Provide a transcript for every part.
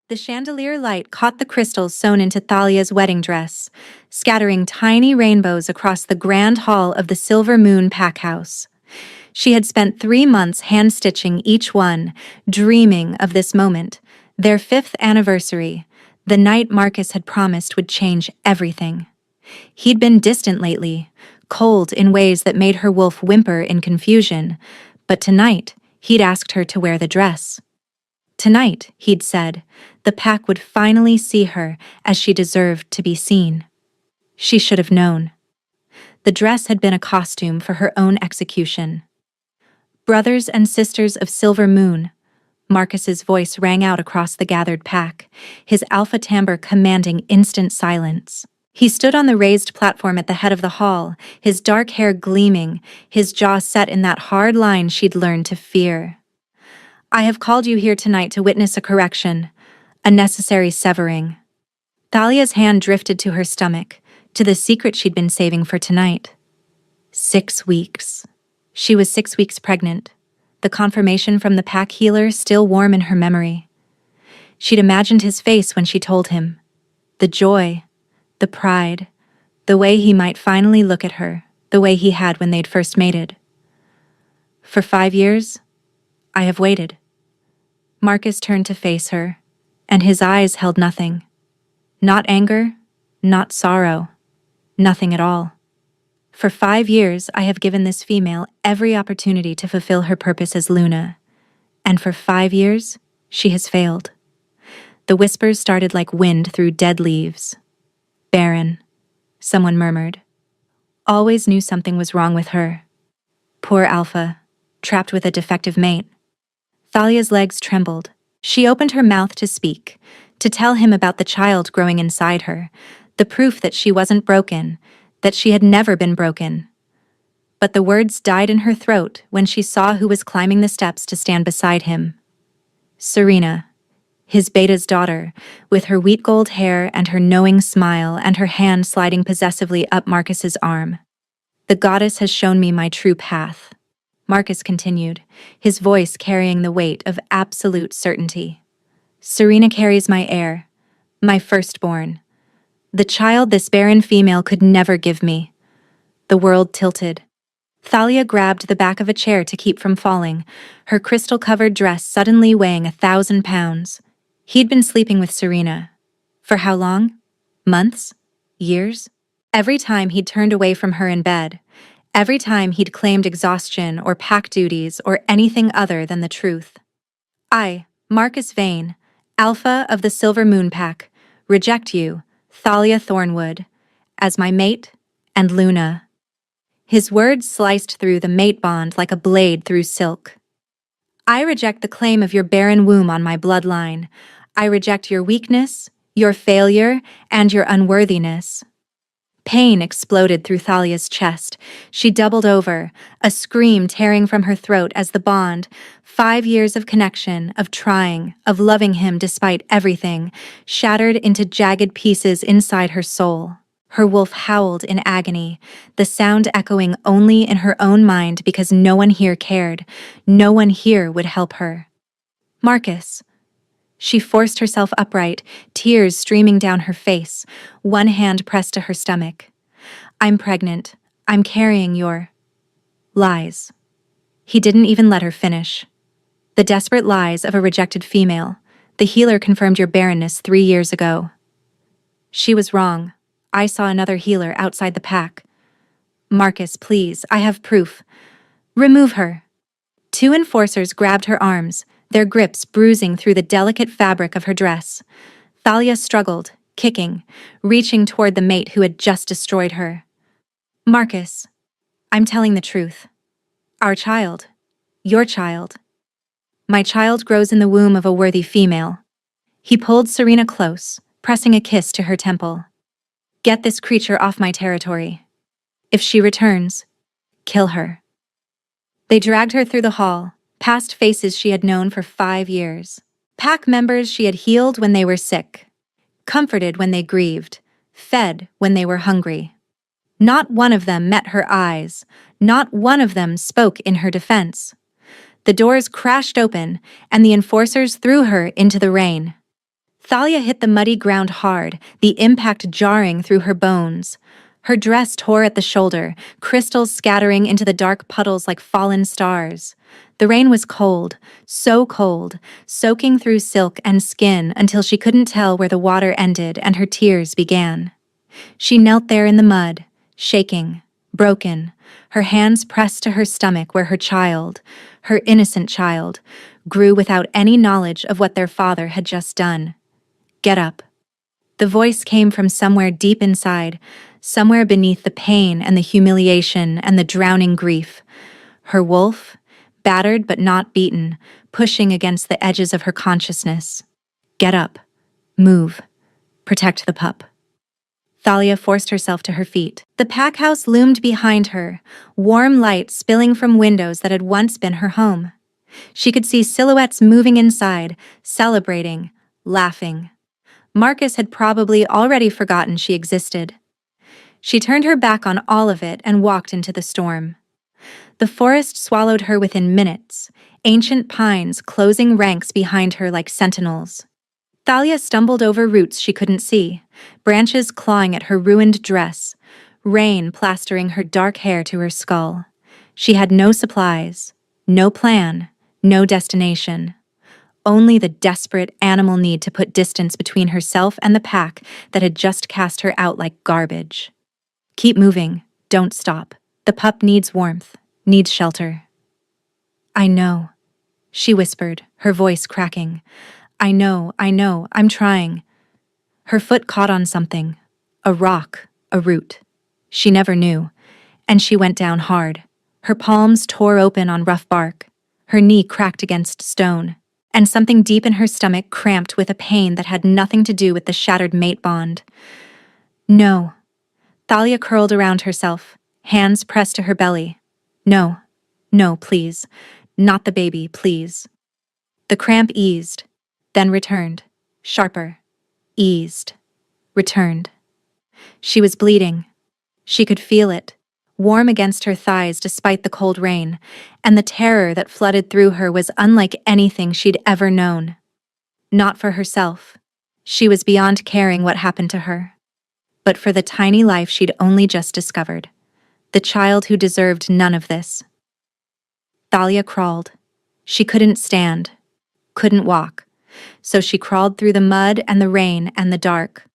The chandelier light caught the crystals sewn into Thalia's wedding dress, scattering tiny rainbows across the grand hall of the Silver Moon pack house. She had spent 3 months hand-stitching each one, dreaming of this moment, their 5th anniversary, the night Marcus had promised would change everything. He'd been distant lately, cold in ways that made her wolf whimper in confusion, but tonight he'd asked her to wear the dress. Tonight, he'd said, the pack would finally see her as she deserved to be seen. She should have known. The dress had been a costume for her own execution. Brothers and sisters of Silver Moon, Marcus's voice rang out across the gathered pack, his alpha timbre commanding instant silence. He stood on the raised platform at the head of the hall, his dark hair gleaming, his jaw set in that hard line she'd learned to fear. I have called you here tonight to witness a correction, a necessary severing. Thalia's hand drifted to her stomach, to the secret she'd been saving for tonight. 6 weeks. She was 6 weeks pregnant, the confirmation from the pack healer still warm in her memory. She'd imagined his face when she told him. The joy, the pride, the way he might finally look at her, the way he had when they'd first mated. For 5 years, I have waited. Marcus turned to face her, and his eyes held nothing. Not anger, not sorrow, nothing at all. For 5 years, I have given this female every opportunity to fulfill her purpose as Luna, and for 5 years, she has failed. The whispers started like wind through dead leaves. Barren, someone murmured. Always knew something was wrong with her. Poor Alpha, trapped with a defective mate. Thalia's legs trembled. She opened her mouth to speak, to tell him about the child growing inside her, the proof that she wasn't broken, that she had never been broken. But the words died in her throat when she saw who was climbing the steps to stand beside him. Serena, his beta's daughter, with her wheat gold hair and her knowing smile and her hand sliding possessively up Marcus's arm. The goddess has shown me my true path. Marcus continued, his voice carrying the weight of absolute certainty. Serena carries my heir, my firstborn, the child this barren female could never give me. The world tilted. Thalia grabbed the back of a chair to keep from falling, her crystal-covered dress suddenly weighing 1,000 pounds. He'd been sleeping with Serena. For how long? Months? Years? Every time he'd turned away from her in bed, every time he'd claimed exhaustion or pack duties or anything other than the truth. I, Marcus Vane, Alpha of the Silver Moon Pack, reject you, Thalia Thornwood, as my mate and Luna. His words sliced through the mate bond like a blade through silk. I reject the claim of your barren womb on my bloodline. I reject your weakness, your failure, and your unworthiness. Pain exploded through Thalia's chest. She doubled over, a scream tearing from her throat as the bond, 5 years of connection, of trying, of loving him despite everything, shattered into jagged pieces inside her soul. Her wolf howled in agony, the sound echoing only in her own mind because no one here cared, no one here would help her. Marcus. She forced herself upright, tears streaming down her face, one hand pressed to her stomach. I'm pregnant. I'm carrying your lies. He didn't even let her finish. The desperate lies of a rejected female. The healer confirmed your barrenness 3 years ago. She was wrong. I saw another healer outside the pack. Marcus, please, I have proof. Remove her. 2 enforcers grabbed her arms, their grips bruising through the delicate fabric of her dress. Thalia struggled, kicking, reaching toward the mate who had just destroyed her. Marcus, I'm telling the truth. Our child, your child. My child grows in the womb of a worthy female. He pulled Serena close, pressing a kiss to her temple. Get this creature off my territory. If she returns, kill her. They dragged her through the hall, past faces she had known for 5 years. Pack members she had healed when they were sick, comforted when they grieved, fed when they were hungry. Not one of them met her eyes, not one of them spoke in her defense. The doors crashed open, and the enforcers threw her into the rain. Thalia hit the muddy ground hard, the impact jarring through her bones. Her dress tore at the shoulder, crystals scattering into the dark puddles like fallen stars. The rain was cold, so cold, soaking through silk and skin until she couldn't tell where the water ended and her tears began. She knelt there in the mud, shaking, broken, her hands pressed to her stomach where her child, her innocent child, grew without any knowledge of what their father had just done. "Get up." The voice came from somewhere deep inside, somewhere beneath the pain and the humiliation and the drowning grief. Her wolf, battered but not beaten, pushing against the edges of her consciousness. "Get up. Move. Protect the pup." Thalia forced herself to her feet. The pack house loomed behind her, warm light spilling from windows that had once been her home. She could see silhouettes moving inside, celebrating, laughing. Marcus had probably already forgotten she existed. She turned her back on all of it and walked into the storm. The forest swallowed her within minutes, ancient pines closing ranks behind her like sentinels. Thalia stumbled over roots she couldn't see, branches clawing at her ruined dress, rain plastering her dark hair to her skull. She had no supplies, no plan, no destination. Only the desperate animal need to put distance between herself and the pack that had just cast her out like garbage. "Keep moving, don't stop. The pup needs warmth, needs shelter." "I know," she whispered, her voice cracking. I know, I'm trying." Her foot caught on something, a rock, a root. She never knew, and she went down hard. Her palms tore open on rough bark, her knee cracked against stone, and something deep in her stomach cramped with a pain that had nothing to do with the shattered mate bond. "No." Thalia curled around herself, hands pressed to her belly. "No, no, please. Not the baby, please." The cramp eased, then returned, sharper, eased, returned. She was bleeding. She could feel it, warm against her thighs despite the cold rain, and the terror that flooded through her was unlike anything she'd ever known. Not for herself. She was beyond caring what happened to her. But for the tiny life she'd only just discovered, the child who deserved none of this. Thalia crawled. She couldn't stand, couldn't walk. So she crawled through the mud and the rain and the dark,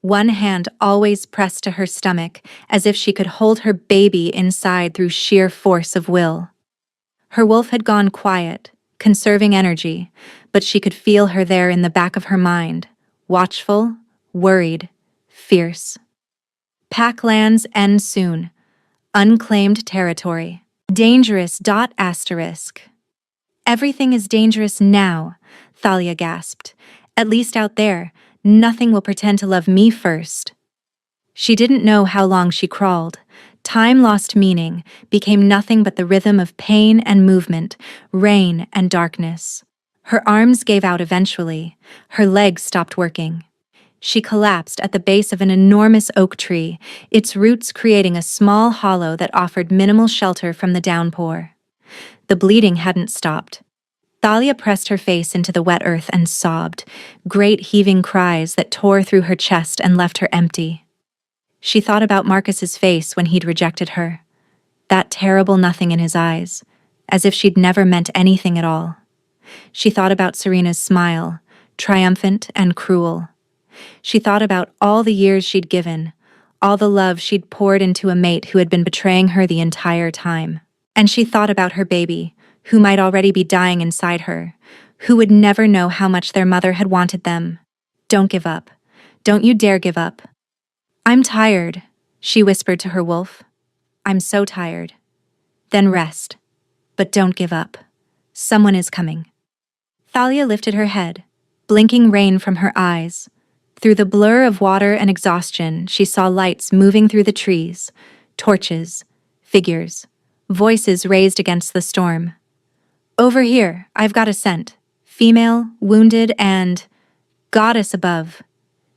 one hand always pressed to her stomach as if she could hold her baby inside through sheer force of will. Her wolf had gone quiet, conserving energy, but she could feel her there in the back of her mind, watchful, worried, fierce. Pack lands end soon. Unclaimed territory. Dangerous. Asterisk. "Everything is dangerous now," Thalia gasped. "At least out there, nothing will pretend to love me first." She didn't know how long she crawled. Time lost meaning, became nothing but the rhythm of pain and movement, rain and darkness. Her arms gave out eventually. Her legs stopped working. She collapsed at the base of an enormous oak tree, its roots creating a small hollow that offered minimal shelter from the downpour. The bleeding hadn't stopped. Thalia pressed her face into the wet earth and sobbed, great heaving cries that tore through her chest and left her empty. She thought about Marcus's face when he'd rejected her. That terrible nothing in his eyes, as if she'd never meant anything at all. She thought about Serena's smile, triumphant and cruel. She thought about all the years she'd given, all the love she'd poured into a mate who had been betraying her the entire time. And she thought about her baby, who might already be dying inside her, who would never know how much their mother had wanted them. "Don't give up. Don't you dare give up." "I'm tired," she whispered to her wolf. "I'm so tired." "Then rest. But don't give up. Someone is coming." Thalia lifted her head, blinking rain from her eyes. Through the blur of water and exhaustion, she saw lights moving through the trees, torches, figures, voices raised against the storm. "Over here, I've got a scent. Female, wounded, and goddess above.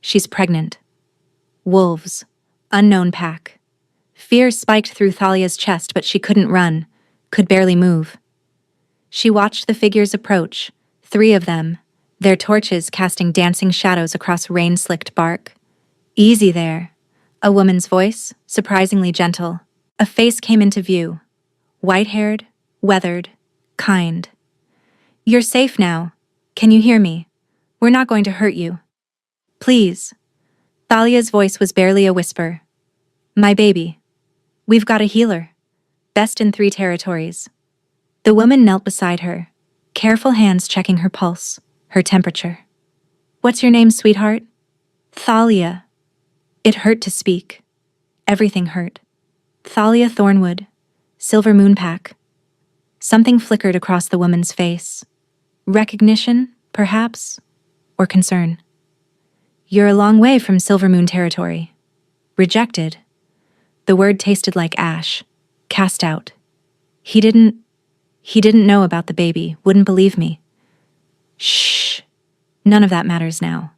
She's pregnant." Wolves. Unknown pack. Fear spiked through Thalia's chest, but she couldn't run, could barely move. She watched the figures approach, 3 of them, their torches casting dancing shadows across rain-slicked bark. "Easy there." A woman's voice, surprisingly gentle. A face came into view. White-haired, weathered, kind. "You're safe now. Can you hear me? We're not going to hurt you. Please." Thalia's voice was barely a whisper. "My baby. We've got a healer. Best in 3 territories." The woman knelt beside her, careful hands checking her pulse, her temperature. "What's your name, sweetheart?" "Thalia." It hurt to speak. Everything hurt. Thalia Thornwood, Silver Moonpack. Something flickered across the woman's face. Recognition, perhaps, or concern. "You're a long way from Silver Moon territory. Rejected." The word tasted like ash. Cast out. He didn't know about the baby, wouldn't believe me. Shh. None of that matters now.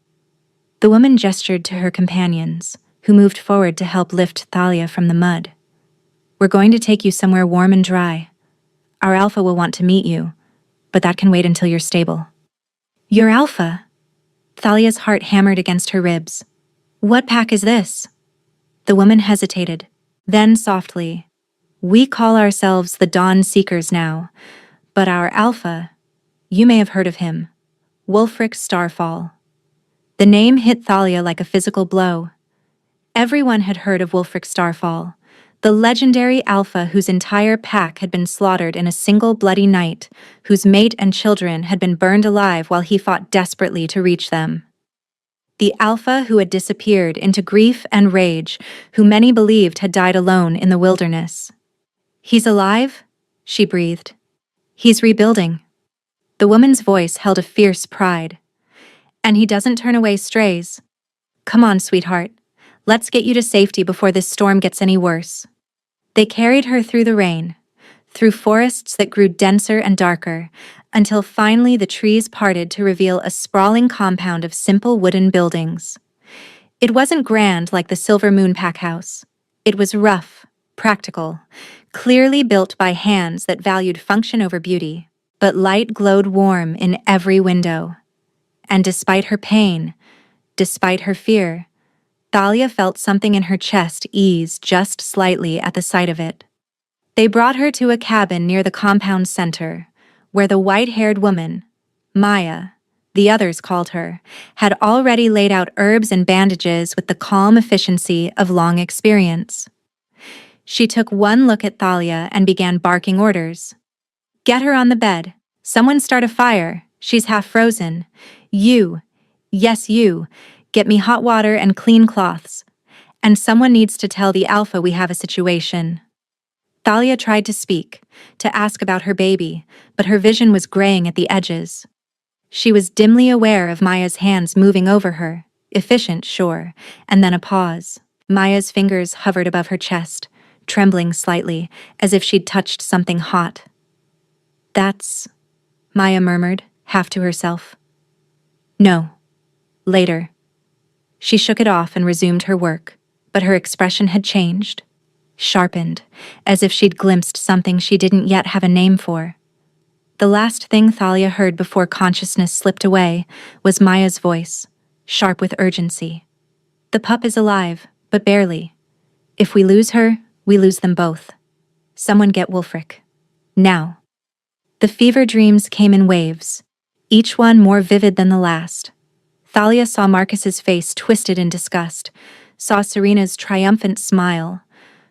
The woman gestured to her companions, who moved forward to help lift Thalia from the mud. "We're going to take you somewhere warm and dry. Our Alpha will want to meet you, but that can wait until you're stable." "Your Alpha?" Thalia's heart hammered against her ribs. "What pack is this?" The woman hesitated, then softly, "We call ourselves the Dawn Seekers now, but our Alpha, you may have heard of him, Wulfric Starfall." The name hit Thalia like a physical blow. Everyone had heard of Wulfric Starfall, the legendary Alpha whose entire pack had been slaughtered in a single bloody night, whose mate and children had been burned alive while he fought desperately to reach them. The Alpha who had disappeared into grief and rage, who many believed had died alone in the wilderness. "He's alive?" she breathed. "He's rebuilding." The woman's voice held a fierce pride. "And he doesn't turn away strays. Come on, sweetheart. Let's get you to safety before this storm gets any worse." They carried her through the rain, through forests that grew denser and darker, until finally the trees parted to reveal a sprawling compound of simple wooden buildings. It wasn't grand like the Silver Moonpack house. It was rough, practical, clearly built by hands that valued function over beauty, but light glowed warm in every window. And despite her pain, despite her fear, Thalia felt something in her chest ease just slightly at the sight of it. They brought her to a cabin near the compound center, where the white-haired woman, Maya, the others called her, had already laid out herbs and bandages with the calm efficiency of long experience. She took one look at Thalia and began barking orders. "Get her on the bed. Someone start a fire. She's half frozen. You, yes you, get me hot water and clean cloths. And someone needs to tell the Alpha we have a situation." Thalia tried to speak, to ask about her baby, but her vision was graying at the edges. She was dimly aware of Maya's hands moving over her, efficient, sure, and then a pause. Maya's fingers hovered above her chest, trembling slightly, as if she'd touched something hot. "That's," Maya murmured, half to herself. "No. Later." She shook it off and resumed her work, but her expression had changed. Sharpened, as if she'd glimpsed something she didn't yet have a name for. The last thing Thalia heard before consciousness slipped away was Maya's voice, sharp with urgency. "The pup is alive, but barely. If we lose her, we lose them both. Someone get Wulfric. Now." The fever dreams came in waves, each one more vivid than the last. Thalia saw Marcus's face twisted in disgust, saw Serena's triumphant smile,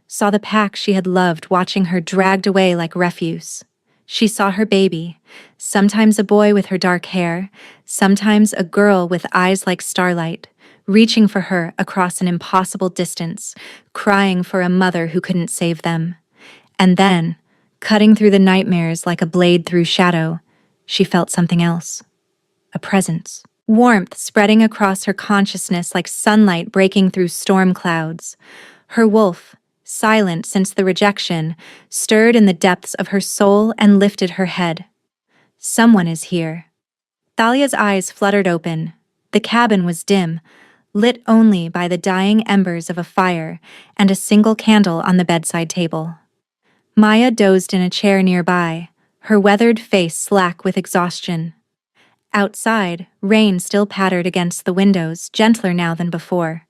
saw the pack she had loved watching her dragged away like refuse. She saw her baby, sometimes a boy with her dark hair, sometimes a girl with eyes like starlight, reaching for her across an impossible distance, crying for a mother who couldn't save them. And then, cutting through the nightmares like a blade through shadow, she felt something else. A presence. Warmth spreading across her consciousness like sunlight breaking through storm clouds. Her wolf, silent since the rejection, stirred in the depths of her soul and lifted her head. Someone is here. Thalia's eyes fluttered open. The cabin was dim, lit only by the dying embers of a fire and a single candle on the bedside table. Maya dozed in a chair nearby, her weathered face slack with exhaustion. Outside, rain still pattered against the windows, gentler now than before.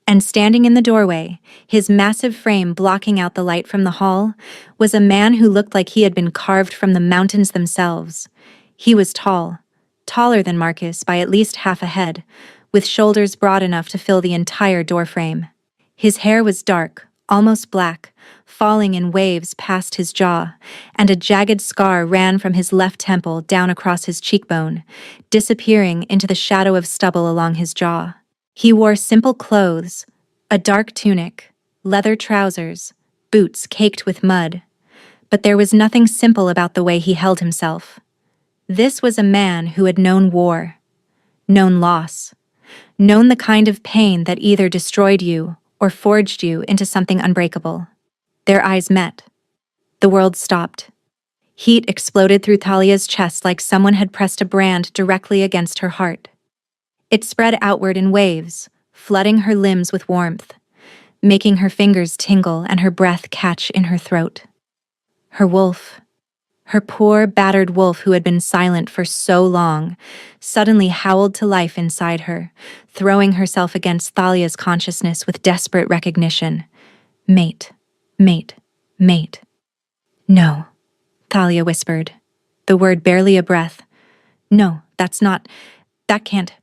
And standing in the doorway, his massive frame blocking out the light from the hall, was a man who looked like he had been carved from the mountains themselves. He was tall, taller than Marcus by at least half a head, with shoulders broad enough to fill the entire doorframe. His hair was dark, almost black, falling in waves past his jaw, and a jagged scar ran from his left temple down across his cheekbone, disappearing into the shadow of stubble along his jaw. He wore simple clothes, a dark tunic, leather trousers, boots caked with mud. But there was nothing simple about the way he held himself. This was a man who had known war, known loss, known the kind of pain that either destroyed you or forged you into something unbreakable. Their eyes met. The world stopped. Heat exploded through Thalia's chest like someone had pressed a brand directly against her heart. It spread outward in waves, flooding her limbs with warmth, making her fingers tingle and her breath catch in her throat. Her wolf, her poor, battered wolf who had been silent for so long, suddenly howled to life inside her, throwing herself against Thalia's consciousness with desperate recognition. Mate, mate, mate. No, Thalia whispered, the word barely a breath. No, that can't.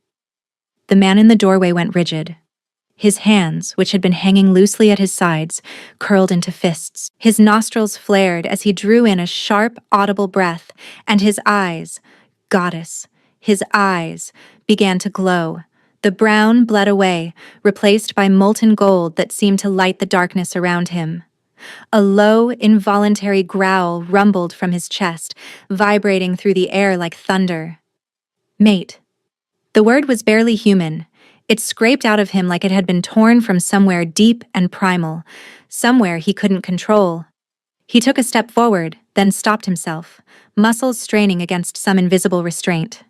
The man in the doorway went rigid. His hands, which had been hanging loosely at his sides, curled into fists. His nostrils flared as he drew in a sharp, audible breath, and his eyes, goddess, his eyes, began to glow. The brown bled away, replaced by molten gold that seemed to light the darkness around him. A low, involuntary growl rumbled from his chest, vibrating through the air like thunder. Mate. The word was barely human. It scraped out of him like it had been torn from somewhere deep and primal, somewhere he couldn't control. He took a step forward, then stopped himself, muscles straining against some invisible restraint.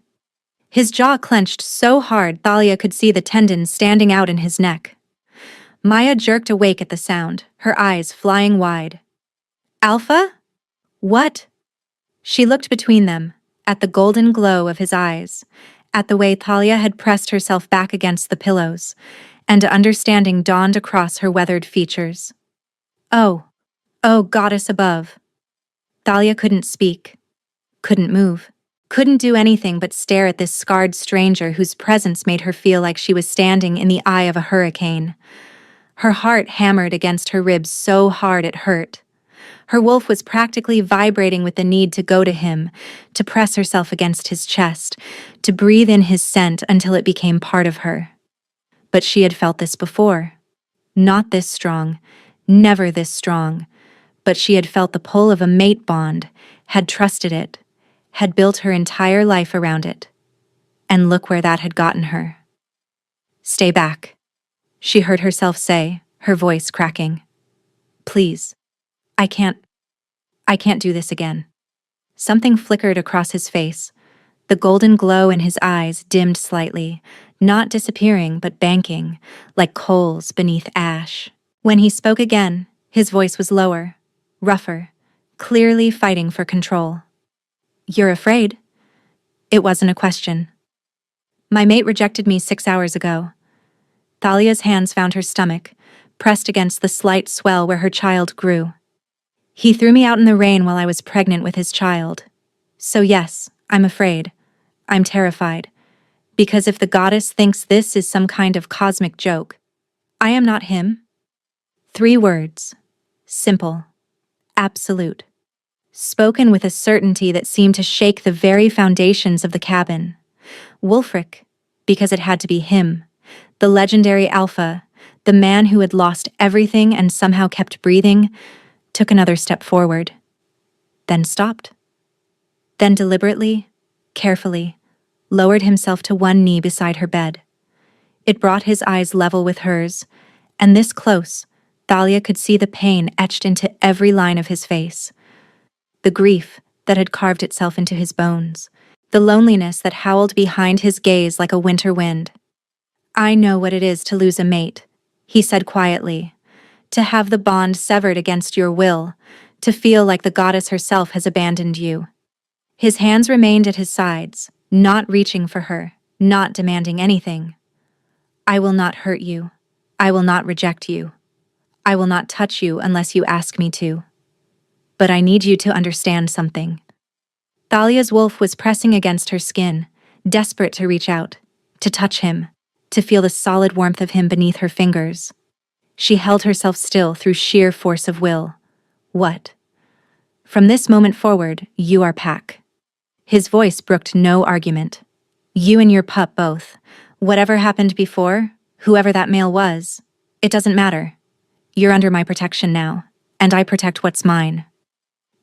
His jaw clenched so hard Thalia could see the tendons standing out in his neck. Maya jerked awake at the sound, her eyes flying wide. Alpha? What? She looked between them, at the golden glow of his eyes, at the way Thalia had pressed herself back against the pillows, and understanding dawned across her weathered features. Oh, goddess above. Thalia couldn't speak, couldn't move, couldn't do anything but stare at this scarred stranger whose presence made her feel like she was standing in the eye of a hurricane. Her heart hammered against her ribs so hard it hurt. Her wolf was practically vibrating with the need to go to him, to press herself against his chest, to breathe in his scent until it became part of her. But she had felt this before. Not this strong, never this strong, but she had felt the pull of a mate bond, had trusted it, had built her entire life around it. And look where that had gotten her. Stay back, she heard herself say, her voice cracking. Please. I can't do this again. Something flickered across his face. The golden glow in his eyes dimmed slightly, not disappearing but banking, like coals beneath ash. When he spoke again, his voice was lower, rougher, clearly fighting for control. You're afraid? It wasn't a question. My mate rejected me 6 hours ago. Thalia's hands found her stomach, pressed against the slight swell where her child grew. He threw me out in the rain while I was pregnant with his child. So yes, I'm afraid. I'm terrified. Because if the goddess thinks this is some kind of cosmic joke, I am not him. 3 words. Simple. Absolute. Spoken with a certainty that seemed to shake the very foundations of the cabin. Wulfric, because it had to be him. The legendary Alpha, the man who had lost everything and somehow kept breathing, took another step forward, then stopped. Then deliberately, carefully, lowered himself to one knee beside her bed. It brought his eyes level with hers, and this close, Thalia could see the pain etched into every line of his face. The grief that had carved itself into his bones. The loneliness that howled behind his gaze like a winter wind. I know what it is to lose a mate, he said quietly. To have the bond severed against your will, to feel like the goddess herself has abandoned you. His hands remained at his sides, not reaching for her, not demanding anything. I will not hurt you. I will not reject you. I will not touch you unless you ask me to. But I need you to understand something. Thalia's wolf was pressing against her skin, desperate to reach out, to touch him, to feel the solid warmth of him beneath her fingers. She held herself still through sheer force of will. What? From this moment forward, you are Pack. His voice brooked no argument. You and your pup both. Whatever happened before, whoever that male was, it doesn't matter. You're under my protection now, and I protect what's mine.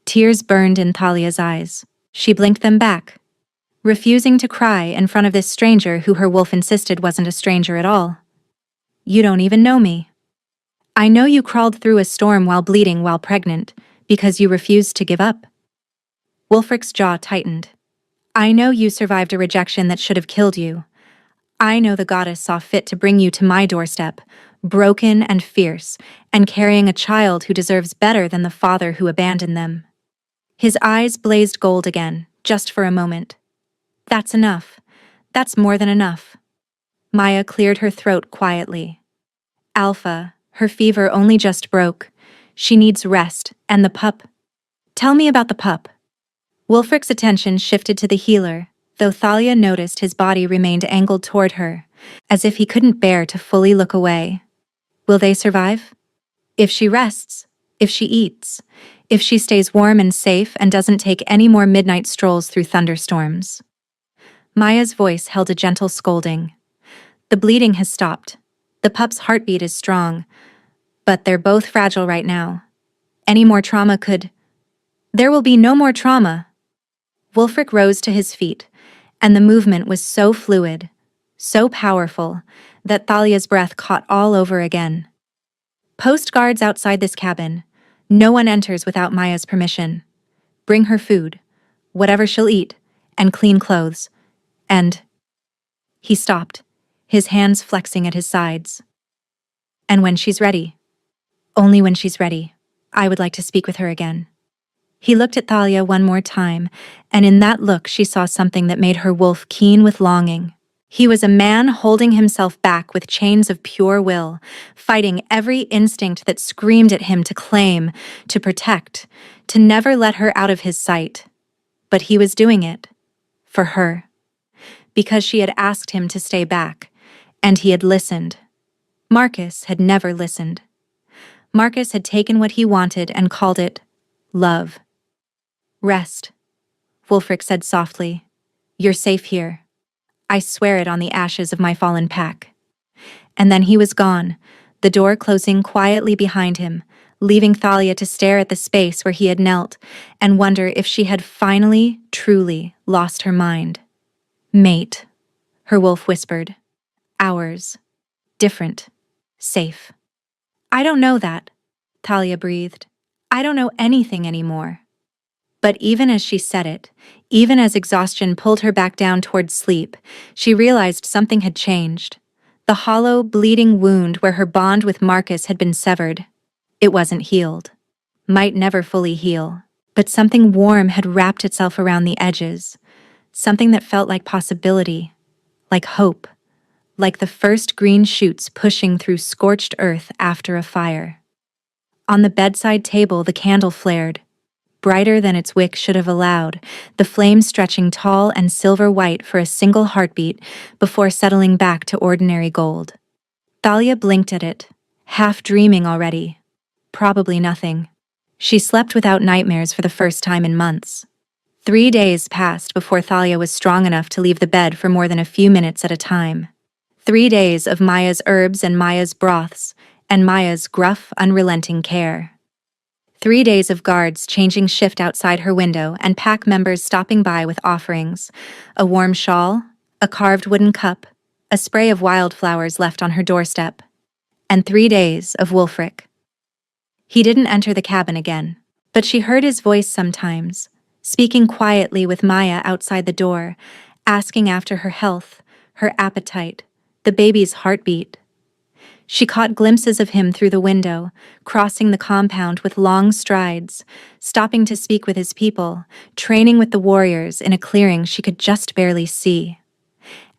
Tears burned in Thalia's eyes. She blinked them back, refusing to cry in front of this stranger who her wolf insisted wasn't a stranger at all. You don't even know me. I know you crawled through a storm while bleeding while pregnant, because you refused to give up. Wulfric's jaw tightened. I know you survived a rejection that should have killed you. I know the goddess saw fit to bring you to my doorstep, broken and fierce, and carrying a child who deserves better than the father who abandoned them. His eyes blazed gold again, just for a moment. That's enough. That's more than enough. Maya cleared her throat quietly. Alpha, her fever only just broke. She needs rest, and the pup. Tell me about the pup. Wulfric's attention shifted to the healer, though Thalia noticed his body remained angled toward her, as if he couldn't bear to fully look away. Will they survive? If she rests, if she eats, if she stays warm and safe and doesn't take any more midnight strolls through thunderstorms. Maya's voice held a gentle scolding. The bleeding has stopped. The pup's heartbeat is strong, but they're both fragile right now. Any more trauma could... There will be no more trauma. Wulfric rose to his feet, and the movement was so fluid, so powerful, that Thalia's breath caught all over again. Post guards outside this cabin. No one enters without Maya's permission. Bring her food, whatever she'll eat, and clean clothes. And... He stopped, his hands flexing at his sides. And when she's ready. Only when she's ready. I would like to speak with her again. He looked at Thalia one more time, and in that look she saw something that made her wolf keen with longing. He was a man holding himself back with chains of pure will, fighting every instinct that screamed at him to claim, to protect, to never let her out of his sight. But he was doing it. For her. Because she had asked him to stay back, and he had listened. Marcus had never listened. Marcus had taken what he wanted and called it love. Rest, Wulfric said softly. You're safe here. I swear it on the ashes of my fallen pack. And then he was gone, the door closing quietly behind him, leaving Thalia to stare at the space where he had knelt and wonder if she had finally, truly lost her mind. Mate, her wolf whispered. Ours. Different. Safe. I don't know that, Thalia breathed. I don't know anything anymore. But even as she said it, even as exhaustion pulled her back down towards sleep, she realized something had changed. The hollow, bleeding wound where her bond with Marcus had been severed. It wasn't healed. Might never fully heal. But something warm had wrapped itself around the edges. Something that felt like possibility. Like hope. Like the first green shoots pushing through scorched earth after a fire. On the bedside table, the candle flared. Brighter than its wick should have allowed, the flame stretching tall and silver white for a single heartbeat before settling back to ordinary gold. Thalia blinked at it, half dreaming already. Probably nothing. She slept without nightmares for the first time in months. 3 days passed before Thalia was strong enough to leave the bed for more than a few minutes at a time. 3 days of Maya's herbs and Maya's broths, and Maya's gruff, unrelenting care. 3 days of guards changing shift outside her window and pack members stopping by with offerings, a warm shawl, a carved wooden cup, a spray of wildflowers left on her doorstep, and 3 days of Wulfric. He didn't enter the cabin again, but she heard his voice sometimes, speaking quietly with Maya outside the door, asking after her health, her appetite, the baby's heartbeat. She caught glimpses of him through the window, crossing the compound with long strides, stopping to speak with his people, training with the warriors in a clearing she could just barely see.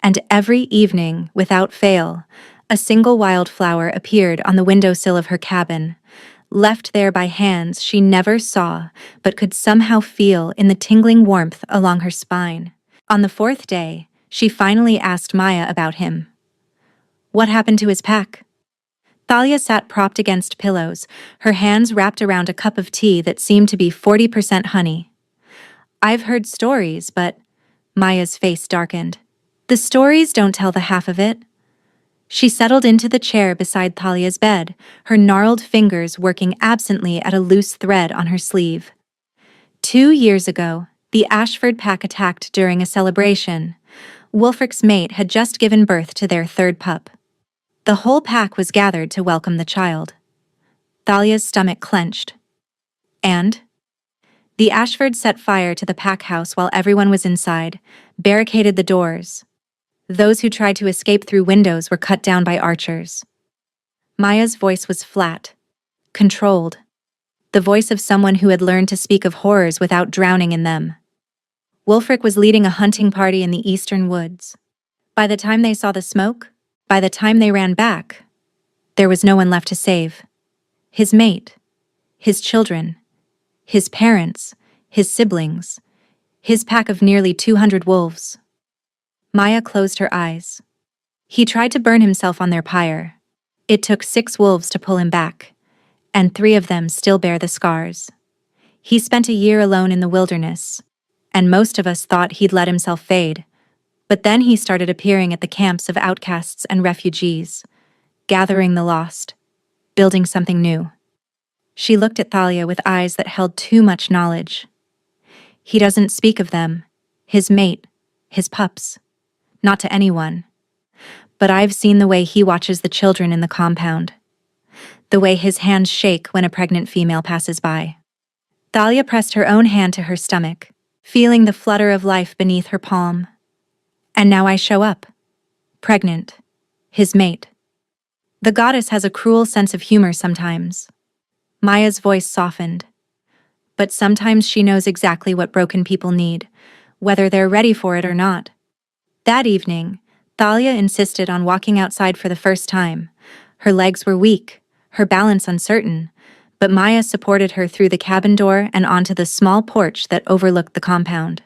And every evening, without fail, a single wildflower appeared on the windowsill of her cabin, left there by hands she never saw but could somehow feel in the tingling warmth along her spine. On the fourth day, she finally asked Maya about him. What happened to his pack? Thalia sat propped against pillows, her hands wrapped around a cup of tea that seemed to be 40% honey. I've heard stories, but Maya's face darkened. The stories don't tell the half of it. She settled into the chair beside Thalia's bed, her gnarled fingers working absently at a loose thread on her sleeve. 2 years ago, the Ashford pack attacked during a celebration. Wulfric's mate had just given birth to their third pup. The whole pack was gathered to welcome the child. Thalia's stomach clenched. And? The Ashfords set fire to the pack house while everyone was inside, barricaded the doors. Those who tried to escape through windows were cut down by archers. Maya's voice was flat, controlled, the voice of someone who had learned to speak of horrors without drowning in them. Wulfric was leading a hunting party in the eastern woods. By the time they saw the smoke, by the time they ran back, there was no one left to save. His mate, his children, his parents, his siblings, his pack of nearly 200 wolves. Maya closed her eyes. He tried to burn himself on their pyre. It took 6 wolves to pull him back, and 3 of them still bear the scars. He spent a year alone in the wilderness, and most of us thought he'd let himself fade. But then he started appearing at the camps of outcasts and refugees, gathering the lost, building something new. She looked at Thalia with eyes that held too much knowledge. He doesn't speak of them, his mate, his pups. Not to anyone. But I've seen the way he watches the children in the compound. The way his hands shake when a pregnant female passes by. Thalia pressed her own hand to her stomach, feeling the flutter of life beneath her palm. And now I show up. Pregnant. His mate. The goddess has a cruel sense of humor sometimes. Maya's voice softened. But sometimes she knows exactly what broken people need, whether they're ready for it or not. That evening, Thalia insisted on walking outside for the first time. Her legs were weak, her balance uncertain, but Maya supported her through the cabin door and onto the small porch that overlooked the compound.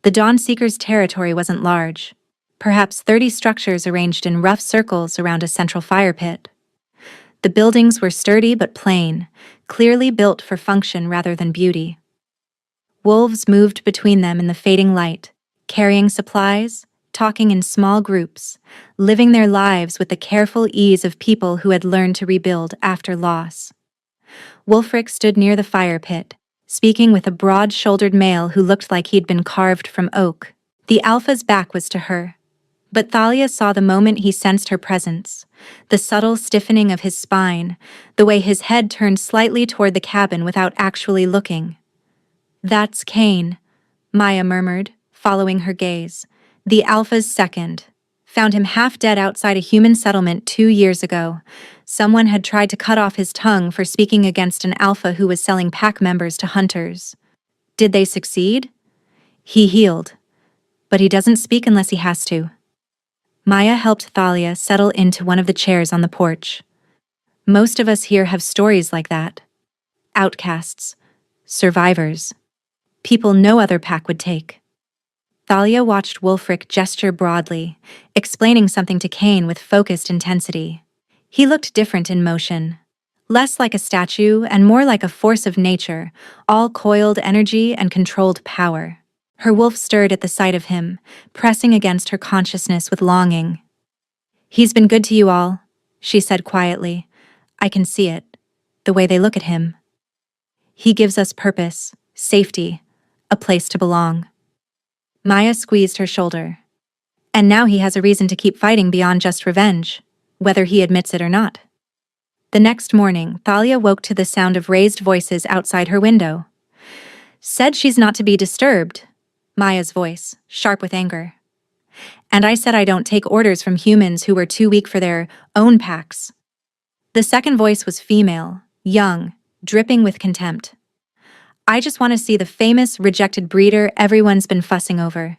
The Dawnseekers' territory wasn't large, perhaps 30 structures arranged in rough circles around a central fire pit. The buildings were sturdy but plain, clearly built for function rather than beauty. Wolves moved between them in the fading light, carrying supplies, talking in small groups, living their lives with the careful ease of people who had learned to rebuild after loss. Wulfric stood near the fire pit, speaking with a broad-shouldered male who looked like he'd been carved from oak. The alpha's back was to her, but Thalia saw the moment he sensed her presence, the subtle stiffening of his spine, the way his head turned slightly toward the cabin without actually looking. That's Cain, Maya murmured, following her gaze. The alpha's second. Found him half dead outside a human settlement 2 years ago. Someone had tried to cut off his tongue for speaking against an alpha who was selling pack members to hunters. Did they succeed? He healed. But he doesn't speak unless he has to. Maya helped Thalia settle into one of the chairs on the porch. Most of us here have stories like that. Outcasts. Survivors. People no other pack would take. Thalia watched Wulfric gesture broadly, explaining something to Cain with focused intensity. He looked different in motion. Less like a statue and more like a force of nature, all coiled energy and controlled power. Her wolf stirred at the sight of him, pressing against her consciousness with longing. He's been good to you all, she said quietly. I can see it, the way they look at him. He gives us purpose, safety, a place to belong. Maya squeezed her shoulder. And now he has a reason to keep fighting beyond just revenge, whether he admits it or not. The next morning, Thalia woke to the sound of raised voices outside her window. Said she's not to be disturbed, Maya's voice, sharp with anger. And I said I don't take orders from humans who were too weak for their own packs. The second voice was female, young, dripping with contempt. I just want to see the famous rejected breeder everyone's been fussing over.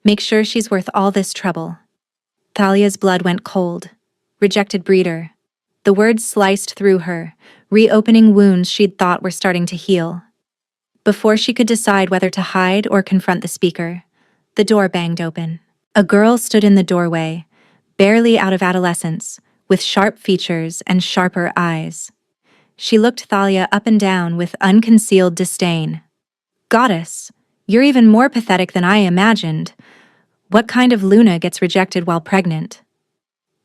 Make sure she's worth all this trouble. Thalia's blood went cold. Rejected breeder. The words sliced through her, reopening wounds she'd thought were starting to heal. Before she could decide whether to hide or confront the speaker, the door banged open. A girl stood in the doorway, barely out of adolescence, with sharp features and sharper eyes. She looked Thalia up and down with unconcealed disdain. Goddess, you're even more pathetic than I imagined. What kind of Luna gets rejected while pregnant?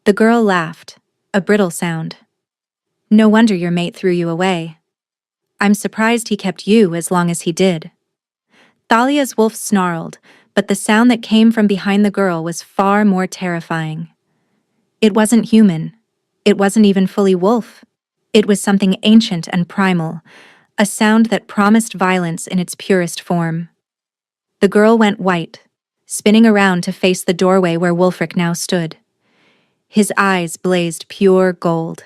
The girl laughed, a brittle sound. No wonder your mate threw you away. I'm surprised he kept you as long as he did. Thalia's wolf snarled, but the sound that came from behind the girl was far more terrifying. It wasn't human. It wasn't even fully wolf. It was something ancient and primal, a sound that promised violence in its purest form. The girl went white, spinning around to face the doorway where Wulfric now stood. His eyes blazed pure gold.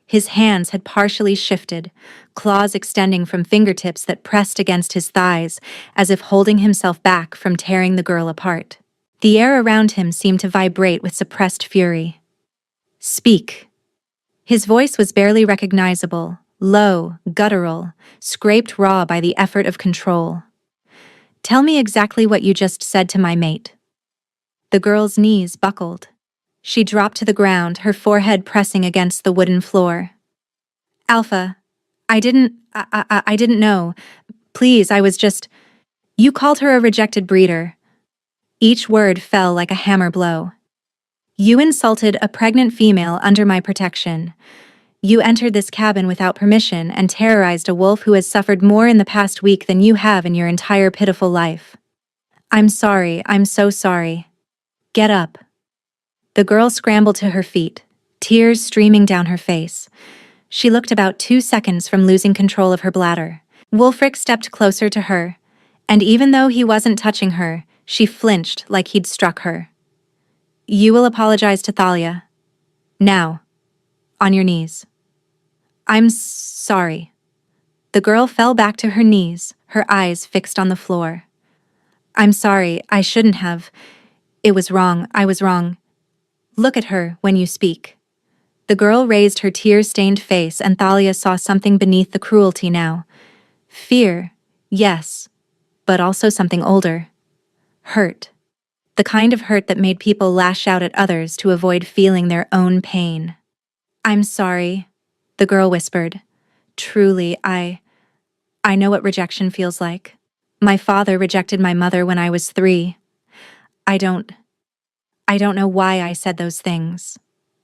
His hands had partially shifted, claws extending from fingertips that pressed against his thighs, as if holding himself back from tearing the girl apart. The air around him seemed to vibrate with suppressed fury. Speak. His voice was barely recognizable, low, guttural, scraped raw by the effort of control. Tell me exactly what you just said to my mate. The girl's knees buckled. She dropped to the ground, her forehead pressing against the wooden floor. Alpha, I didn't know. Please, I was just... You called her a rejected breeder. Each word fell like a hammer blow. You insulted a pregnant female under my protection. You entered this cabin without permission and terrorized a wolf who has suffered more in the past week than you have in your entire pitiful life. I'm sorry, I'm so sorry. Get up. The girl scrambled to her feet, tears streaming down her face. She looked about 2 seconds from losing control of her bladder. Wulfric stepped closer to her, and even though he wasn't touching her, she flinched like he'd struck her. You will apologize to Thalia. Now. On your knees. I'm sorry. The girl fell back to her knees, her eyes fixed on the floor. I'm sorry, I shouldn't have. It was wrong, I was wrong. Look at her when you speak. The girl raised her tear-stained face and Thalia saw something beneath the cruelty now. Fear, yes, but also something older. Hurt. The kind of hurt that made people lash out at others to avoid feeling their own pain. I'm sorry, the girl whispered. Truly, I know what rejection feels like. My father rejected my mother when I was 3. I don't know why I said those things.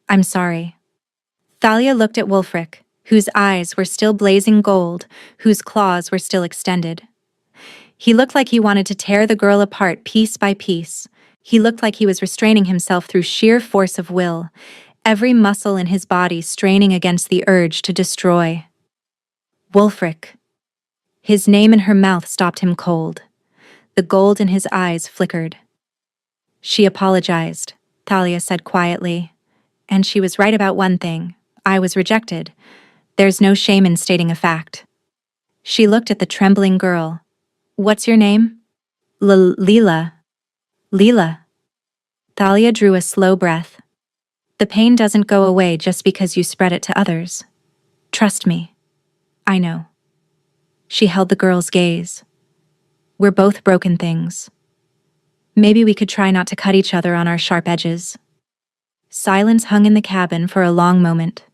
I'm sorry. Thalia looked at Wulfric, whose eyes were still blazing gold, whose claws were still extended. He looked like he wanted to tear the girl apart piece by piece. He looked like he was restraining himself through sheer force of will, every muscle in his body straining against the urge to destroy. Wulfric. His name in her mouth stopped him cold. The gold in his eyes flickered. She apologized, Thalia said quietly. And she was right about one thing. I was rejected. There's no shame in stating a fact. She looked at the trembling girl. What's your name? Leela. Leela. Thalia drew a slow breath. The pain doesn't go away just because you spread it to others. Trust me. I know. She held the girl's gaze. We're both broken things. Maybe we could try not to cut each other on our sharp edges. Silence hung in the cabin for a long moment.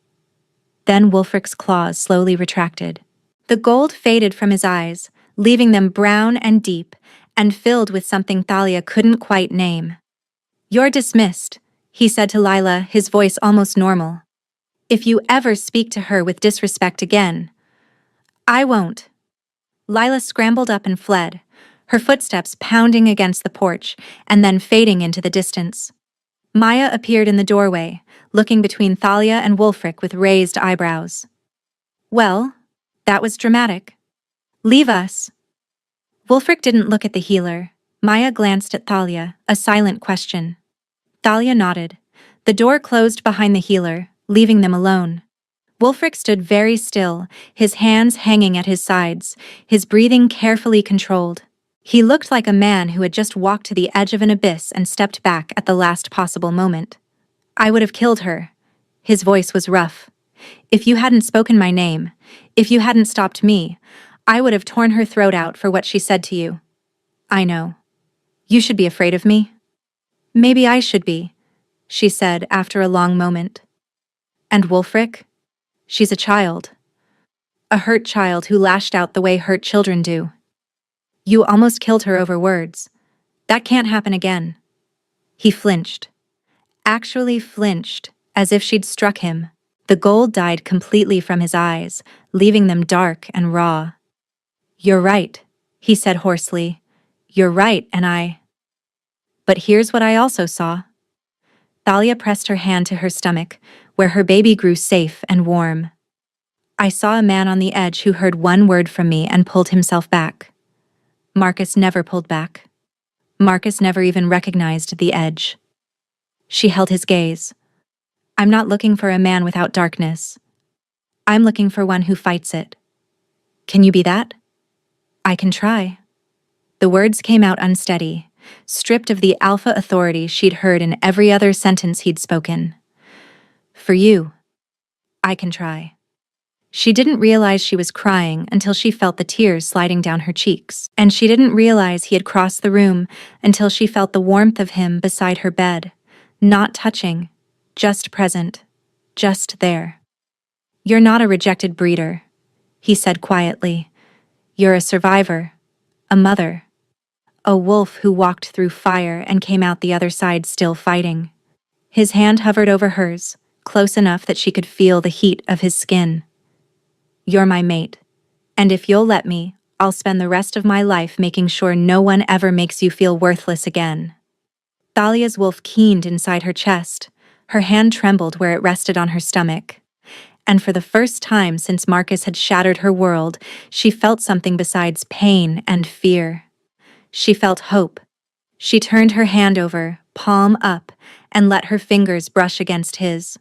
Then Wulfric's claws slowly retracted. The gold faded from his eyes, leaving them brown and deep, and filled with something Thalia couldn't quite name. You're dismissed, he said to Lila, his voice almost normal. If you ever speak to her with disrespect again. I won't. Lila scrambled up and fled, her footsteps pounding against the porch and then fading into the distance. Maya appeared in the doorway, looking between Thalia and Wulfric with raised eyebrows. Well, that was dramatic. Leave us. Wulfric didn't look at the healer. Maya glanced at Thalia, a silent question. Thalia nodded. The door closed behind the healer, leaving them alone. Wulfric stood very still, his hands hanging at his sides, his breathing carefully controlled. He looked like a man who had just walked to the edge of an abyss and stepped back at the last possible moment. "I would have killed her." His voice was rough. "If you hadn't spoken my name, if you hadn't stopped me, I would have torn her throat out for what she said to you." "I know. You should be afraid of me." "Maybe I should be," she said after a long moment. "And Wulfric? She's a child. A hurt child who lashed out the way hurt children do. You almost killed her over words. That can't happen again." He flinched. Actually flinched, as if she'd struck him. The gold died completely from his eyes, leaving them dark and raw. "You're right," he said hoarsely. "You're right, and But here's what I also saw." Thalia pressed her hand to her stomach, where her baby grew safe and warm. "I saw a man on the edge who heard one word from me and pulled himself back. Marcus never pulled back. Marcus never even recognized the edge." She held his gaze. "I'm not looking for a man without darkness. I'm looking for one who fights it. Can you be that?" "I can try." The words came out unsteady, stripped of the alpha authority she'd heard in every other sentence he'd spoken. "For you, I can try." She didn't realize she was crying until she felt the tears sliding down her cheeks, and she didn't realize he had crossed the room until she felt the warmth of him beside her bed, not touching, just present, just there. "You're not a rejected breeder," he said quietly. "You're a survivor, a mother, a wolf who walked through fire and came out the other side still fighting." His hand hovered over hers, close enough that she could feel the heat of his skin. "You're my mate, and if you'll let me, I'll spend the rest of my life making sure no one ever makes you feel worthless again." Thalia's wolf keened inside her chest. Her hand trembled where it rested on her stomach. And for the first time since Marcus had shattered her world, she felt something besides pain and fear. She felt hope. She turned her hand over, palm up, and let her fingers brush against his.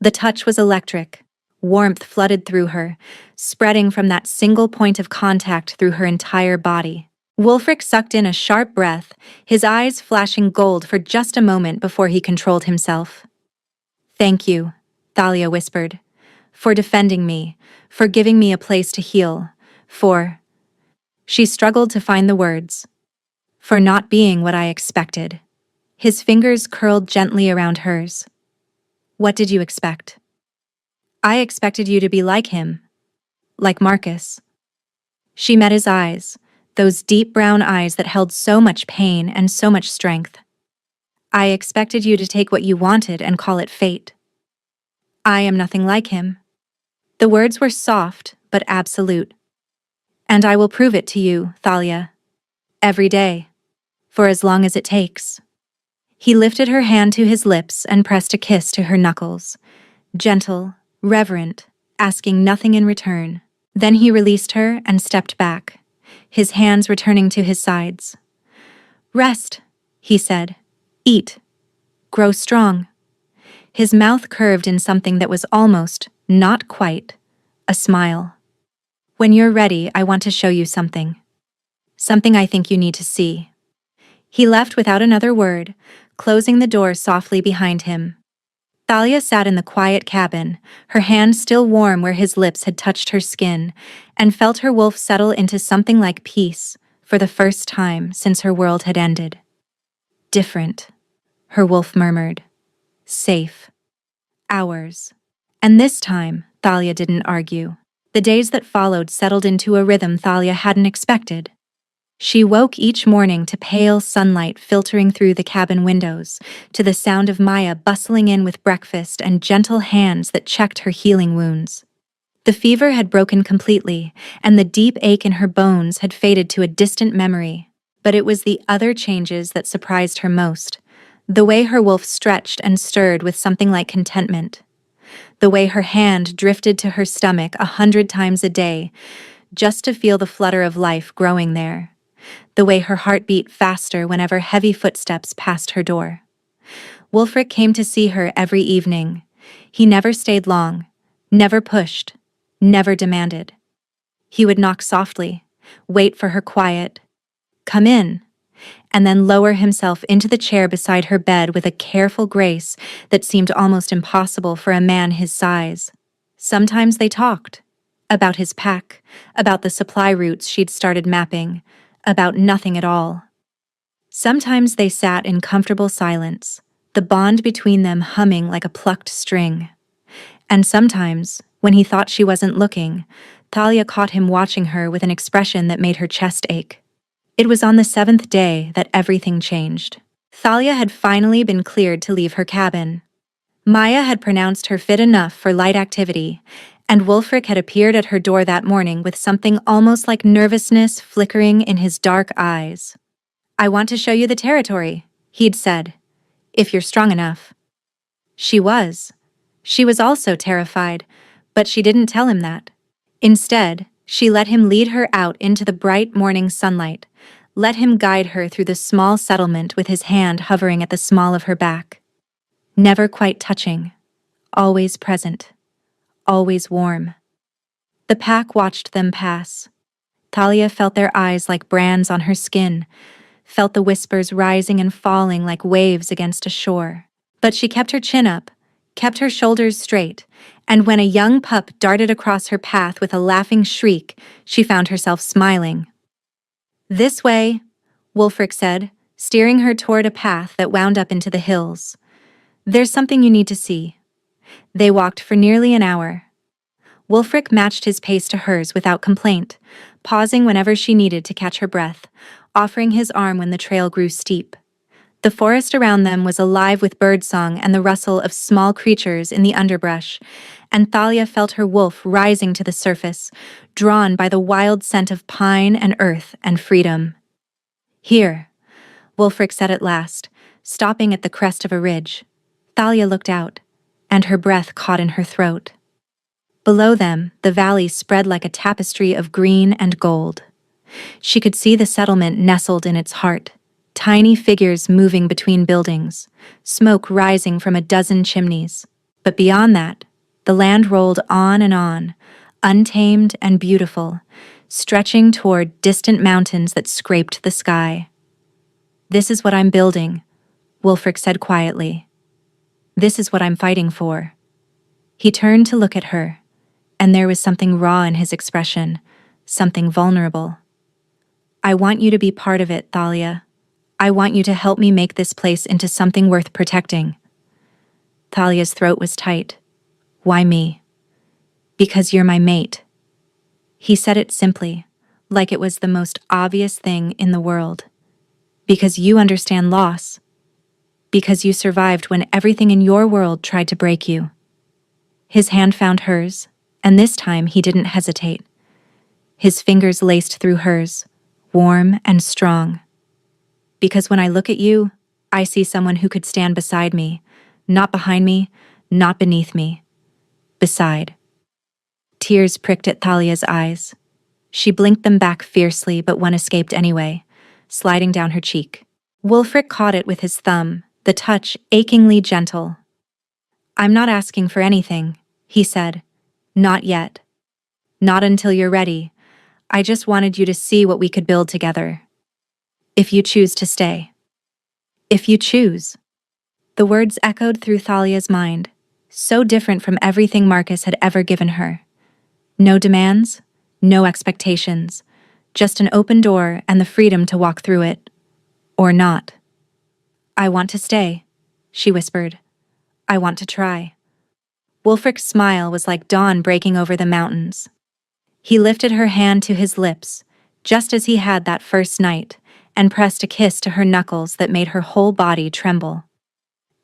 The touch was electric. Warmth flooded through her, spreading from that single point of contact through her entire body. Wulfric sucked in a sharp breath, his eyes flashing gold for just a moment before he controlled himself. "Thank you," Thalia whispered, "for defending me, for giving me a place to heal, for—" She struggled to find the words. "For not being what I expected." His fingers curled gently around hers. "What did you expect?" "I expected you to be like him. Like Marcus." She met his eyes, those deep brown eyes that held so much pain and so much strength. "I expected you to take what you wanted and call it fate." "I am nothing like him." The words were soft, but absolute. "And I will prove it to you, Thalia. Every day. For as long as it takes." He lifted her hand to his lips and pressed a kiss to her knuckles. Gentle, reverent, asking nothing in return. Then he released her and stepped back, his hands returning to his sides. "Rest," he said. "Eat. Grow strong." His mouth curved in something that was almost, not quite, a smile. "When you're ready, I want to show you something. Something I think you need to see." He left without another word, closing the door softly behind him. Thalia sat in the quiet cabin, her hand still warm where his lips had touched her skin, and felt her wolf settle into something like peace for the first time since her world had ended. "Different," her wolf murmured. "Safe. Ours." And this time, Thalia didn't argue. The days that followed settled into a rhythm Thalia hadn't expected. She woke each morning to pale sunlight filtering through the cabin windows, to the sound of Maya bustling in with breakfast and gentle hands that checked her healing wounds. The fever had broken completely, and the deep ache in her bones had faded to a distant memory. But it was the other changes that surprised her most. The way her wolf stretched and stirred with something like contentment. The way her hand drifted to her stomach 100 times a day, just to feel the flutter of life growing there. The way her heart beat faster whenever heavy footsteps passed her door. Wulfric came to see her every evening. He never stayed long, never pushed, never demanded. He would knock softly, wait for her quiet, "Come in," and then lower himself into the chair beside her bed with a careful grace that seemed almost impossible for a man his size. Sometimes they talked. About his pack, about the supply routes she'd started mapping, about nothing at all. Sometimes they sat in comfortable silence, the bond between them humming like a plucked string. And sometimes, when he thought she wasn't looking, Thalia caught him watching her with an expression that made her chest ache. It was on the 7th day that everything changed. Thalia had finally been cleared to leave her cabin. Maya had pronounced her fit enough for light activity, and Wulfric had appeared at her door that morning with something almost like nervousness flickering in his dark eyes. "I want to show you the territory," he'd said, "if you're strong enough." She was. She was also terrified, but she didn't tell him that. Instead, she let him lead her out into the bright morning sunlight, let him guide her through the small settlement with his hand hovering at the small of her back. Never quite touching, always present, always warm. The pack watched them pass. Thalia felt their eyes like brands on her skin, felt the whispers rising and falling like waves against a shore. But she kept her chin up, kept her shoulders straight, and when a young pup darted across her path with a laughing shriek, she found herself smiling. "This way," Wulfric said, steering her toward a path that wound up into the hills. "There's something you need to see." They walked for nearly an hour. Wulfric matched his pace to hers without complaint, pausing whenever she needed to catch her breath, offering his arm when the trail grew steep. The forest around them was alive with birdsong and the rustle of small creatures in the underbrush, and Thalia felt her wolf rising to the surface, drawn by the wild scent of pine and earth and freedom. "Here," Wulfric said at last, stopping at the crest of a ridge. Thalia looked out, and her breath caught in her throat. Below them, the valley spread like a tapestry of green and gold. She could see the settlement nestled in its heart, tiny figures moving between buildings, smoke rising from a dozen chimneys. But beyond that, the land rolled on, untamed and beautiful, stretching toward distant mountains that scraped the sky. "This is what I'm building," Wulfric said quietly. "This is what I'm fighting for." He turned to look at her, and there was something raw in his expression, something vulnerable. "I want you to be part of it, Thalia. I want you to help me make this place into something worth protecting." Thalia's throat was tight. "Why me?" "Because you're my mate." He said it simply, like it was the most obvious thing in the world. "Because you understand loss. Because you survived when everything in your world tried to break you." His hand found hers, and this time he didn't hesitate. His fingers laced through hers, warm and strong. "Because when I look at you, I see someone who could stand beside me, not behind me, not beneath me. Beside." Tears pricked at Thalia's eyes. She blinked them back fiercely, but one escaped anyway, sliding down her cheek. Wulfric caught it with his thumb, the touch achingly gentle. "I'm not asking for anything," he said. "Not yet. Not until you're ready. I just wanted you to see what we could build together. If you choose to stay." "If you choose." The words echoed through Thalia's mind, so different from everything Marcus had ever given her. No demands, no expectations, just an open door and the freedom to walk through it. Or not. "I want to stay," she whispered. "I want to try." Wulfric's smile was like dawn breaking over the mountains. He lifted her hand to his lips, just as he had that first night, and pressed a kiss to her knuckles that made her whole body tremble.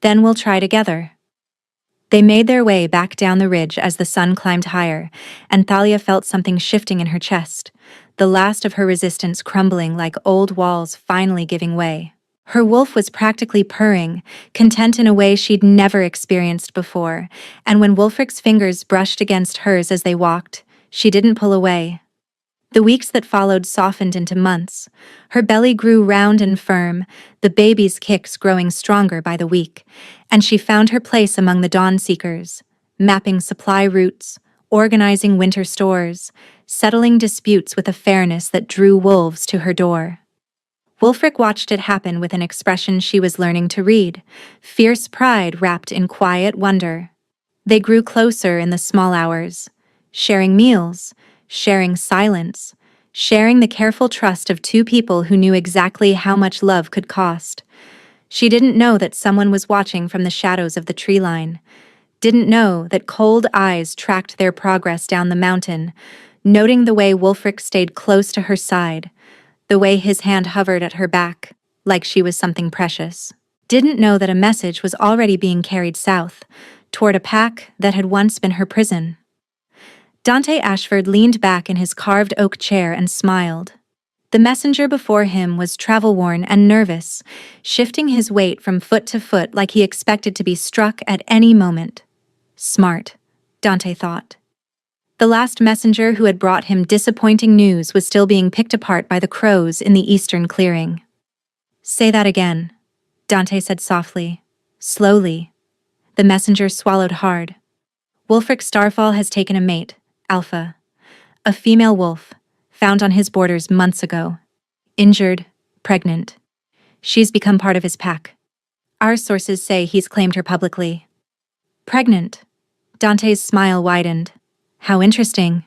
"Then we'll try together." They made their way back down the ridge as the sun climbed higher, and Thalia felt something shifting in her chest, the last of her resistance crumbling like old walls finally giving way. Her wolf was practically purring, content in a way she'd never experienced before, and when Wulfric's fingers brushed against hers as they walked, she didn't pull away. The weeks that followed softened into months. Her belly grew round and firm, the baby's kicks growing stronger by the week, and she found her place among the dawn seekers, mapping supply routes, organizing winter stores, settling disputes with a fairness that drew wolves to her door. Wulfric watched it happen with an expression she was learning to read, fierce pride wrapped in quiet wonder. They grew closer in the small hours, sharing meals, sharing silence, sharing the careful trust of two people who knew exactly how much love could cost. She didn't know that someone was watching from the shadows of the tree line, didn't know that cold eyes tracked their progress down the mountain, noting the way Wulfric stayed close to her side, the way his hand hovered at her back, like she was something precious. Didn't know that a message was already being carried south, toward a pack that had once been her prison. Dante Ashford leaned back in his carved oak chair and smiled. The messenger before him was travel-worn and nervous, shifting his weight from foot to foot like he expected to be struck at any moment. Smart, Dante thought. The last messenger who had brought him disappointing news was still being picked apart by the crows in the eastern clearing. "Say that again," Dante said softly, slowly. The messenger swallowed hard. "Wulfric Starfall has taken a mate, Alpha. A female wolf, found on his borders months ago. Injured, pregnant. She's become part of his pack. Our sources say he's claimed her publicly." "Pregnant?" Dante's smile widened. "How interesting."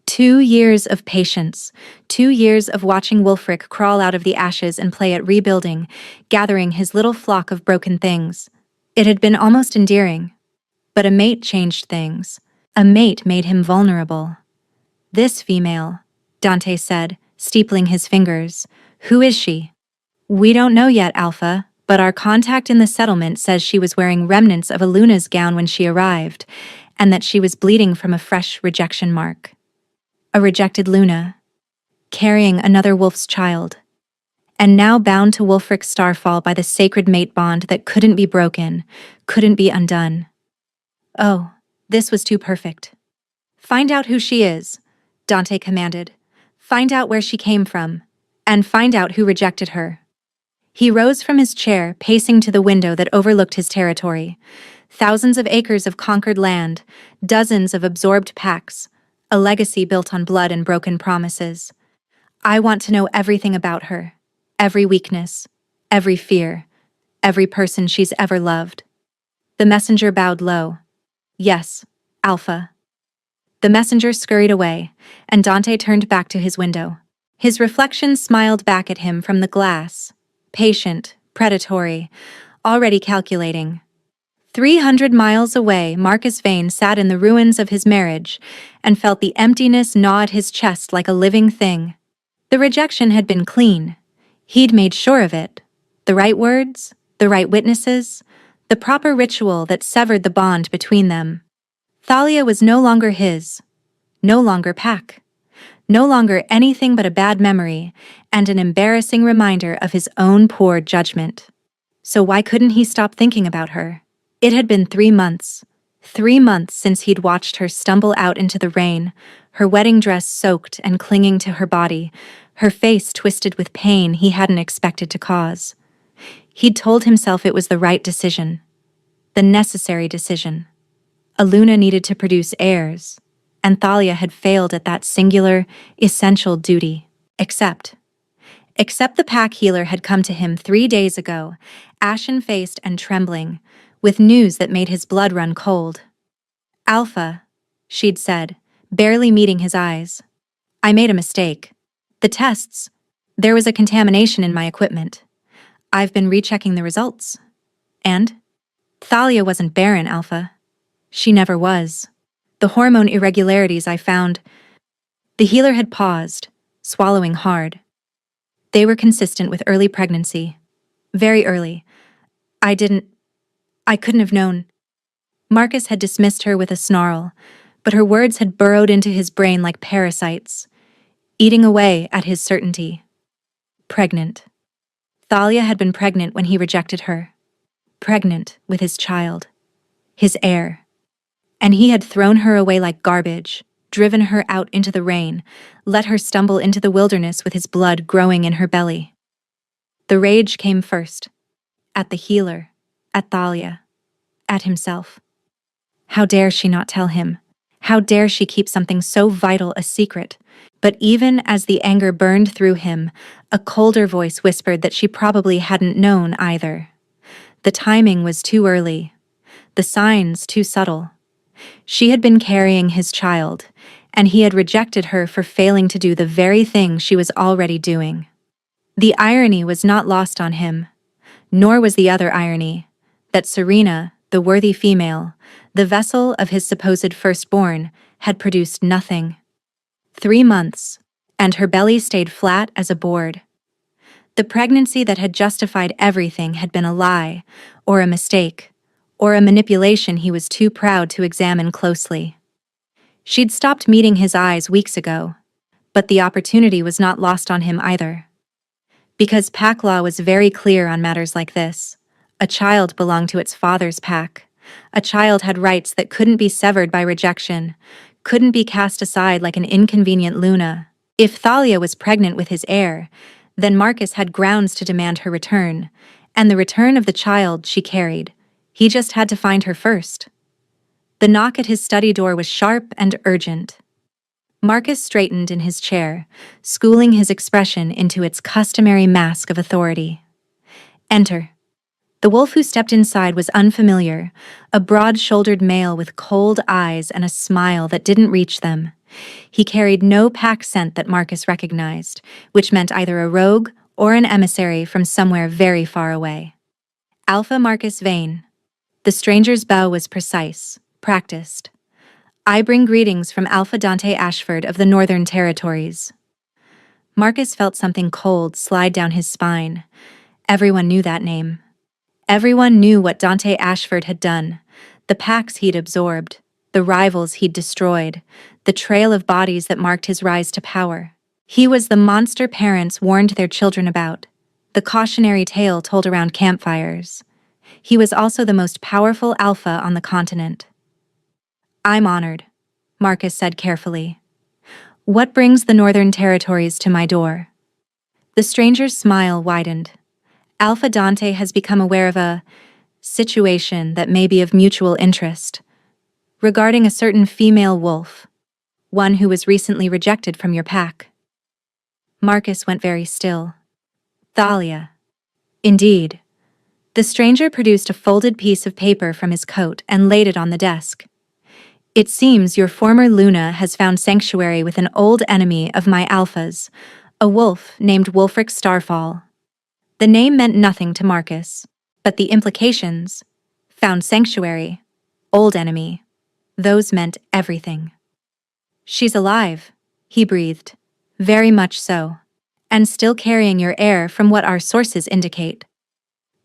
2 years of patience, 2 years of watching Wulfric crawl out of the ashes and play at rebuilding, gathering his little flock of broken things. It had been almost endearing. But a mate changed things. A mate made him vulnerable. "This female," Dante said, steepling his fingers. "Who is she?" "We don't know yet, Alpha, but our contact in the settlement says she was wearing remnants of Aluna's gown when she arrived, and that she was bleeding from a fresh rejection mark. A rejected Luna, carrying another wolf's child, and now bound to Wulfric Starfall by the sacred mate bond that couldn't be broken, couldn't be undone." Oh, this was too perfect. "Find out who she is," Dante commanded. "Find out where she came from, and find out who rejected her." He rose from his chair, pacing to the window that overlooked his territory. Thousands of acres of conquered land, dozens of absorbed packs, a legacy built on blood and broken promises. "I want to know everything about her, every weakness, every fear, every person she's ever loved." The messenger bowed low. "Yes, Alpha." The messenger scurried away, and Dante turned back to his window. His reflection smiled back at him from the glass, patient, predatory, already calculating. 300 miles away, Marcus Vane sat in the ruins of his marriage and felt the emptiness gnaw at his chest like a living thing. The rejection had been clean. He'd made sure of it. The right words, the right witnesses, the proper ritual that severed the bond between them. Thalia was no longer his, no longer Pack, no longer anything but a bad memory and an embarrassing reminder of his own poor judgment. So why couldn't he stop thinking about her? It had been 3 months. 3 months since he'd watched her stumble out into the rain, her wedding dress soaked and clinging to her body, her face twisted with pain he hadn't expected to cause. He'd told himself it was the right decision, the necessary decision. Aluna needed to produce heirs, and Thalia had failed at that singular, essential duty. Except the pack healer had come to him 3 days ago, ashen-faced and trembling, with news that made his blood run cold. "Alpha," she'd said, barely meeting his eyes. "I made a mistake. The tests. There was a contamination in my equipment. I've been rechecking the results. And? Thalia wasn't barren, Alpha. She never was. The hormone irregularities I found..." The healer had paused, swallowing hard. "They were consistent with early pregnancy. Very early. I couldn't have known." Marcus had dismissed her with a snarl, but her words had burrowed into his brain like parasites, eating away at his certainty. Pregnant. Thalia had been pregnant when he rejected her. Pregnant with his child. His heir. And he had thrown her away like garbage, driven her out into the rain, let her stumble into the wilderness with his blood growing in her belly. The rage came first, at the healer, at Thalia, at himself. How dare she not tell him? How dare she keep something so vital a secret? But even as the anger burned through him, a colder voice whispered that she probably hadn't known either. The timing was too early, the signs too subtle. She had been carrying his child, and he had rejected her for failing to do the very thing she was already doing. The irony was not lost on him, nor was the other irony, that Serena, the worthy female, the vessel of his supposed firstborn, had produced nothing. 3 months, and her belly stayed flat as a board. The pregnancy that had justified everything had been a lie, or a mistake, or a manipulation he was too proud to examine closely. She'd stopped meeting his eyes weeks ago, but the opportunity was not lost on him either. Because pack law was very clear on matters like this. A child belonged to its father's pack. A child had rights that couldn't be severed by rejection, couldn't be cast aside like an inconvenient Luna. If Thalia was pregnant with his heir, then Marcus had grounds to demand her return, and the return of the child she carried. He just had to find her first. The knock at his study door was sharp and urgent. Marcus straightened in his chair, schooling his expression into its customary mask of authority. Enter. The wolf who stepped inside was unfamiliar, a broad-shouldered male with cold eyes and a smile that didn't reach them. He carried no pack scent that Marcus recognized, which meant either a rogue or an emissary from somewhere very far away. Alpha Marcus Vane. The stranger's bow was precise, practiced. I bring greetings from Alpha Dante Ashford of the Northern Territories. Marcus felt something cold slide down his spine. Everyone knew that name. Everyone knew what Dante Ashford had done, the packs he'd absorbed, the rivals he'd destroyed, the trail of bodies that marked his rise to power. He was the monster parents warned their children about, the cautionary tale told around campfires. He was also the most powerful alpha on the continent. I'm honored, Marcus said carefully. What brings the Northern Territories to my door? The stranger's smile widened. Alpha Dante has become aware of a situation that may be of mutual interest, regarding a certain female wolf, one who was recently rejected from your pack. Marcus went very still. Thalia. Indeed. The stranger produced a folded piece of paper from his coat and laid it on the desk. It seems your former Luna has found sanctuary with an old enemy of my alphas, a wolf named Wulfric Starfall. The name meant nothing to Marcus, but the implications, found sanctuary, old enemy, those meant everything. She's alive, he breathed. Very much so. And still carrying your heir from what our sources indicate.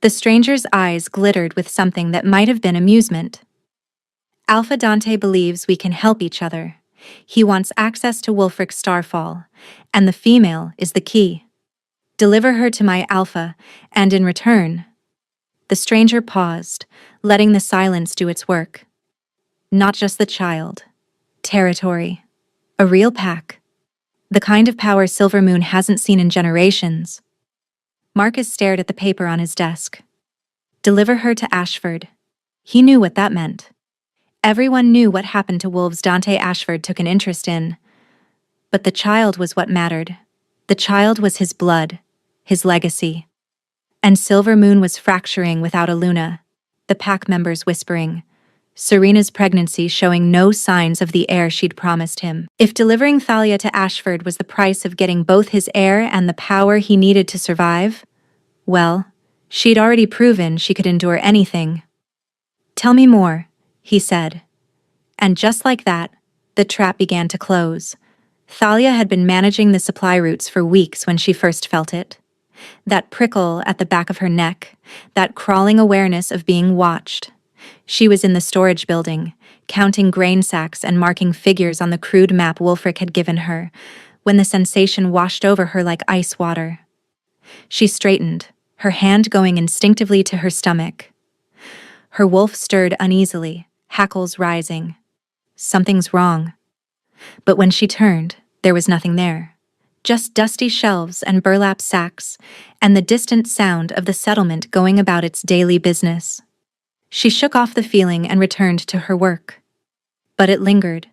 The stranger's eyes glittered with something that might have been amusement. Alpha Dante believes we can help each other. He wants access to Wulfric Starfall, and the female is the key. Deliver her to my Alpha, and in return... The stranger paused, letting the silence do its work. Not just the child. Territory. A real pack. The kind of power Silvermoon hasn't seen in generations. Marcus stared at the paper on his desk. Deliver her to Ashford. He knew what that meant. Everyone knew what happened to wolves Dante Ashford took an interest in. But the child was what mattered. The child was his blood, his legacy. And Silvermoon was fracturing without a Luna, the pack members whispering, Serena's pregnancy showing no signs of the heir she'd promised him. If delivering Thalia to Ashford was the price of getting both his heir and the power he needed to survive, well, she'd already proven she could endure anything. Tell me more, he said. And just like that, the trap began to close. Thalia had been managing the supply routes for weeks when she first felt it. That prickle at the back of her neck, that crawling awareness of being watched. She was in the storage building, counting grain sacks and marking figures on the crude map Wulfric had given her, when the sensation washed over her like ice water. She straightened, her hand going instinctively to her stomach. Her wolf stirred uneasily, hackles rising. Something's wrong. But when she turned, there was nothing there. Just dusty shelves and burlap sacks, and the distant sound of the settlement going about its daily business. She shook off the feeling and returned to her work. But it lingered.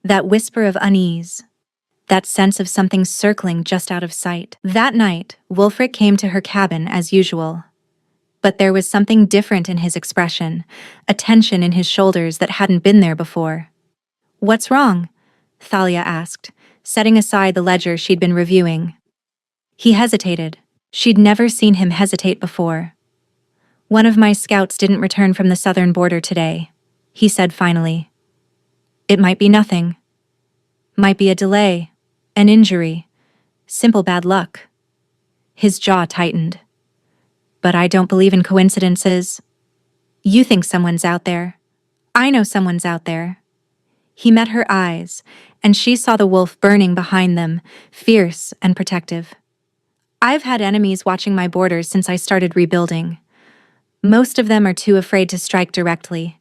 That whisper of unease. That sense of something circling just out of sight. That night, Wulfric came to her cabin as usual. But there was something different in his expression, a tension in his shoulders that hadn't been there before. "What's wrong?" Thalia asked, setting aside the ledger she'd been reviewing. He hesitated. She'd never seen him hesitate before. "One of my scouts didn't return from the southern border today," he said finally. "It might be nothing. Might be a delay, an injury, simple bad luck." His jaw tightened. "But I don't believe in coincidences." "You think someone's out there. I know someone's out there." He met her eyes, and she saw the wolf burning behind them, fierce and protective. "I've had enemies watching my borders since I started rebuilding. Most of them are too afraid to strike directly,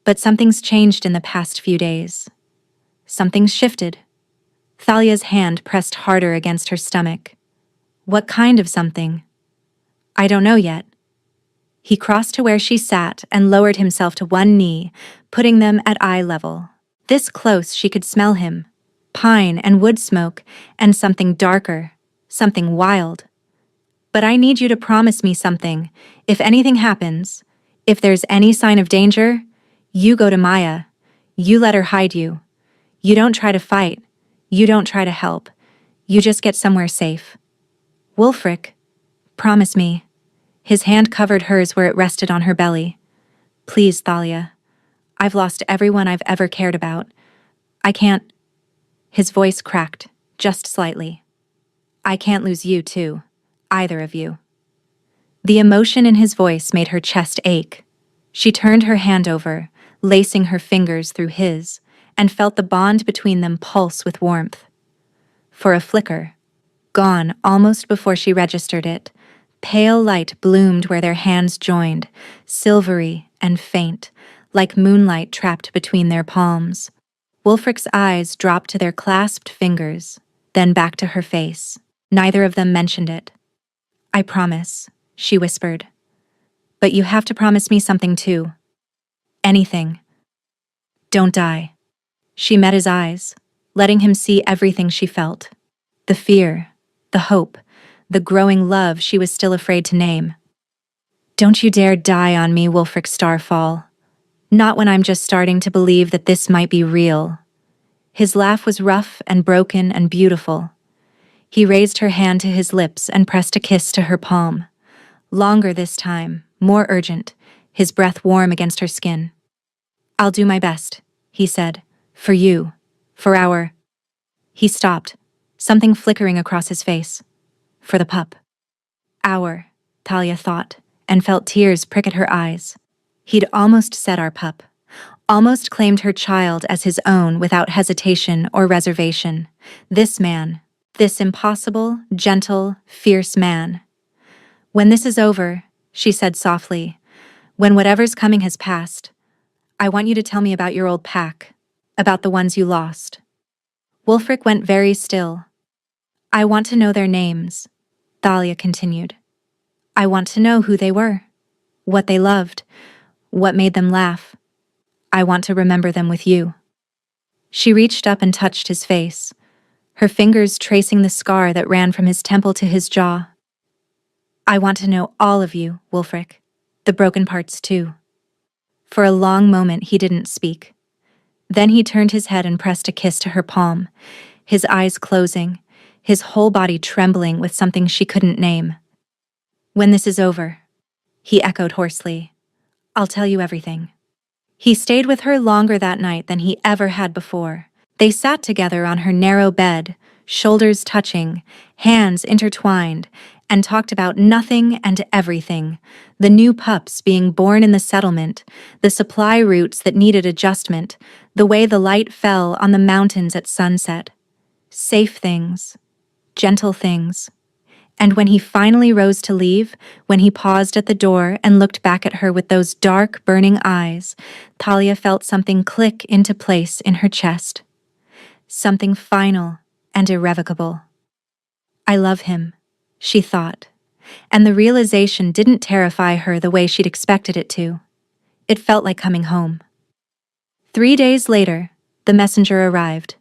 but something's changed in the past few days. Something's shifted." Thalia's hand pressed harder against her stomach. "What kind of something?" "I don't know yet." He crossed to where she sat and lowered himself to one knee, putting them at eye level. This close she could smell him. Pine and wood smoke, and something darker, something wild. "But I need you to promise me something. If anything happens, if there's any sign of danger, you go to Maya. You let her hide you. You don't try to fight. You don't try to help. You just get somewhere safe." "Wulfric, promise me." His hand covered hers where it rested on her belly. "Please, Thalia. I've lost everyone I've ever cared about. I can't—" His voice cracked, just slightly. "I can't lose you too. Either of you." The emotion in his voice made her chest ache. She turned her hand over, lacing her fingers through his, and felt the bond between them pulse with warmth. For a flicker, gone almost before she registered it, pale light bloomed where their hands joined, silvery and faint, like moonlight trapped between their palms. Wulfric's eyes dropped to their clasped fingers, then back to her face. Neither of them mentioned it. "I promise," she whispered. "But you have to promise me something too. Anything. Don't die." She met his eyes, letting him see everything she felt. The fear, the hope, the growing love she was still afraid to name. "Don't you dare die on me, Wulfric Starfall. Not when I'm just starting to believe that this might be real." His laugh was rough and broken and beautiful. He raised her hand to his lips and pressed a kiss to her palm. Longer this time, more urgent, his breath warm against her skin. "I'll do my best," he said. "For you. For our—" He stopped, something flickering across his face. "For the pup." "Our," Thalia thought, and felt tears prick at her eyes. He'd almost said our pup. Almost claimed her child as his own without hesitation or reservation. This man. This impossible, gentle, fierce man. "When this is over," she said softly, "when whatever's coming has passed, I want you to tell me about your old pack, about the ones you lost." Wulfric went very still. "I want to know their names," Thalia continued. "I want to know who they were, what they loved, what made them laugh. I want to remember them with you." She reached up and touched his face, her fingers tracing the scar that ran from his temple to his jaw. "I want to know all of you, Wulfric, the broken parts too." For a long moment he didn't speak. Then he turned his head and pressed a kiss to her palm, his eyes closing, his whole body trembling with something she couldn't name. "When this is over," he echoed hoarsely, "I'll tell you everything." He stayed with her longer that night than he ever had before. They sat together on her narrow bed, shoulders touching, hands intertwined, and talked about nothing and everything, the new pups being born in the settlement, the supply routes that needed adjustment, the way the light fell on the mountains at sunset. Safe things, gentle things. And when he finally rose to leave, when he paused at the door and looked back at her with those dark, burning eyes, Thalia felt something click into place in her chest. something final and irrevocable. I love him, she thought, and the realization didn't terrify her the way she'd expected it to. It felt like coming home. 3 days later, the messenger arrived.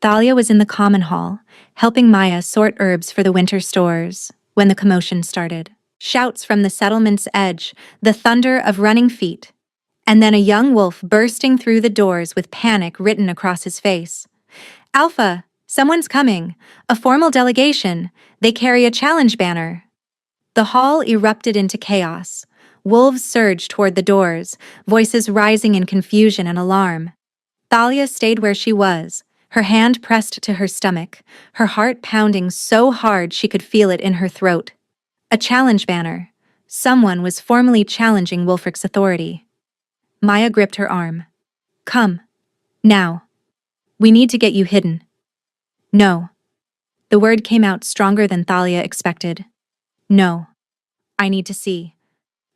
Thalia was in the common hall, helping Maya sort herbs for the winter stores, when the commotion started. Shouts from the settlement's edge, the thunder of running feet, and then a young wolf bursting through the doors with panic written across his face. Alpha, someone's coming. A formal delegation. They carry a challenge banner. The hall erupted into chaos. Wolves surged toward the doors, voices rising in confusion and alarm. Thalia stayed where she was, her hand pressed to her stomach, her heart pounding so hard she could feel it in her throat. A challenge banner. Someone was formally challenging Wulfric's authority. Maya gripped her arm. Come. Now. We need to get you hidden. No. The word came out stronger than Thalia expected. No. I need to see.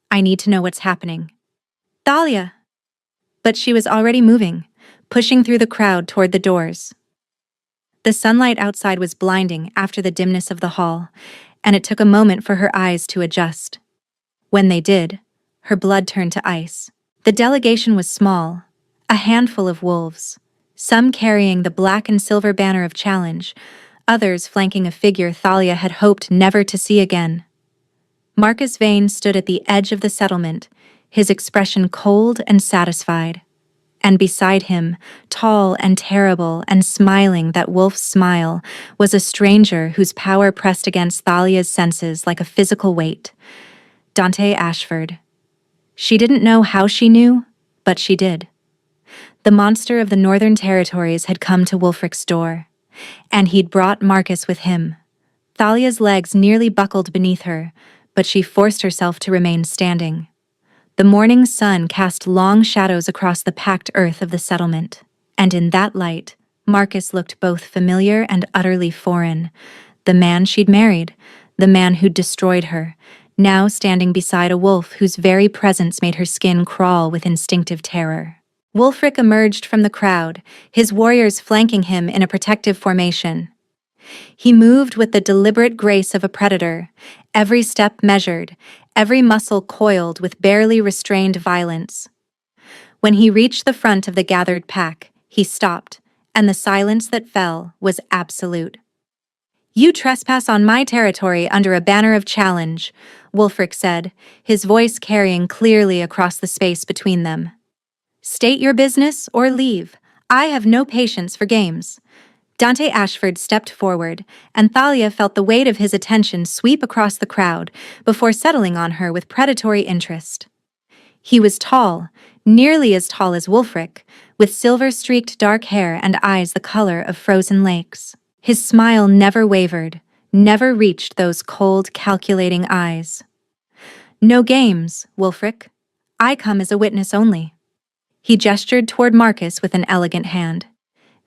I need to know what's happening. Thalia! But she was already moving, pushing through the crowd toward the doors. The sunlight outside was blinding after the dimness of the hall, and it took a moment for her eyes to adjust. When they did, her blood turned to ice. The delegation was small, a handful of wolves, some carrying the black and silver banner of challenge, others flanking a figure Thalia had hoped never to see again. Marcus Vane stood at the edge of the settlement, his expression cold and satisfied. And beside him, tall and terrible and smiling that wolf's smile, was a stranger whose power pressed against Thalia's senses like a physical weight. Dante Ashford. She didn't know how she knew, but she did. The monster of the Northern Territories had come to Wulfric's door, and he'd brought Marcus with him. Thalia's legs nearly buckled beneath her, but she forced herself to remain standing. The morning sun cast long shadows across the packed earth of the settlement, and in that light, Marcus looked both familiar and utterly foreign. The man she'd married, the man who'd destroyed her, now standing beside a wolf whose very presence made her skin crawl with instinctive terror. Wulfric emerged from the crowd, his warriors flanking him in a protective formation. He moved with the deliberate grace of a predator, every step measured, every muscle coiled with barely restrained violence. When he reached the front of the gathered pack, he stopped, and the silence that fell was absolute. You trespass on my territory under a banner of challenge, Wulfric said, his voice carrying clearly across the space between them. State your business or leave. I have no patience for games. Dante Ashford stepped forward, and Thalia felt the weight of his attention sweep across the crowd before settling on her with predatory interest. He was tall, nearly as tall as Wulfric, with silver-streaked dark hair and eyes the color of frozen lakes. His smile never wavered, never reached those cold, calculating eyes. No games, Wulfric. I come as a witness only. He gestured toward Marcus with an elegant hand.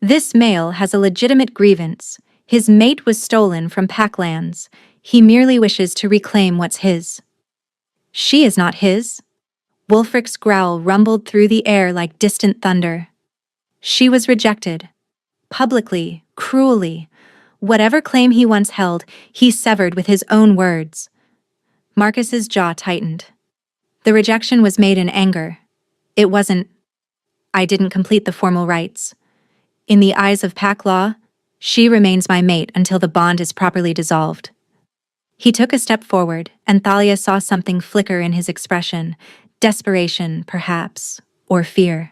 This male has a legitimate grievance. His mate was stolen from Packlands. He merely wishes to reclaim what's his. She is not his. Wulfric's growl rumbled through the air like distant thunder. She was rejected. Publicly, cruelly. Whatever claim he once held, he severed with his own words. Marcus's jaw tightened. The rejection was made in anger. It wasn't, I didn't complete the formal rites. In the eyes of pack law, she remains my mate until the bond is properly dissolved. He took a step forward, and Thalia saw something flicker in his expression, desperation, perhaps, or fear.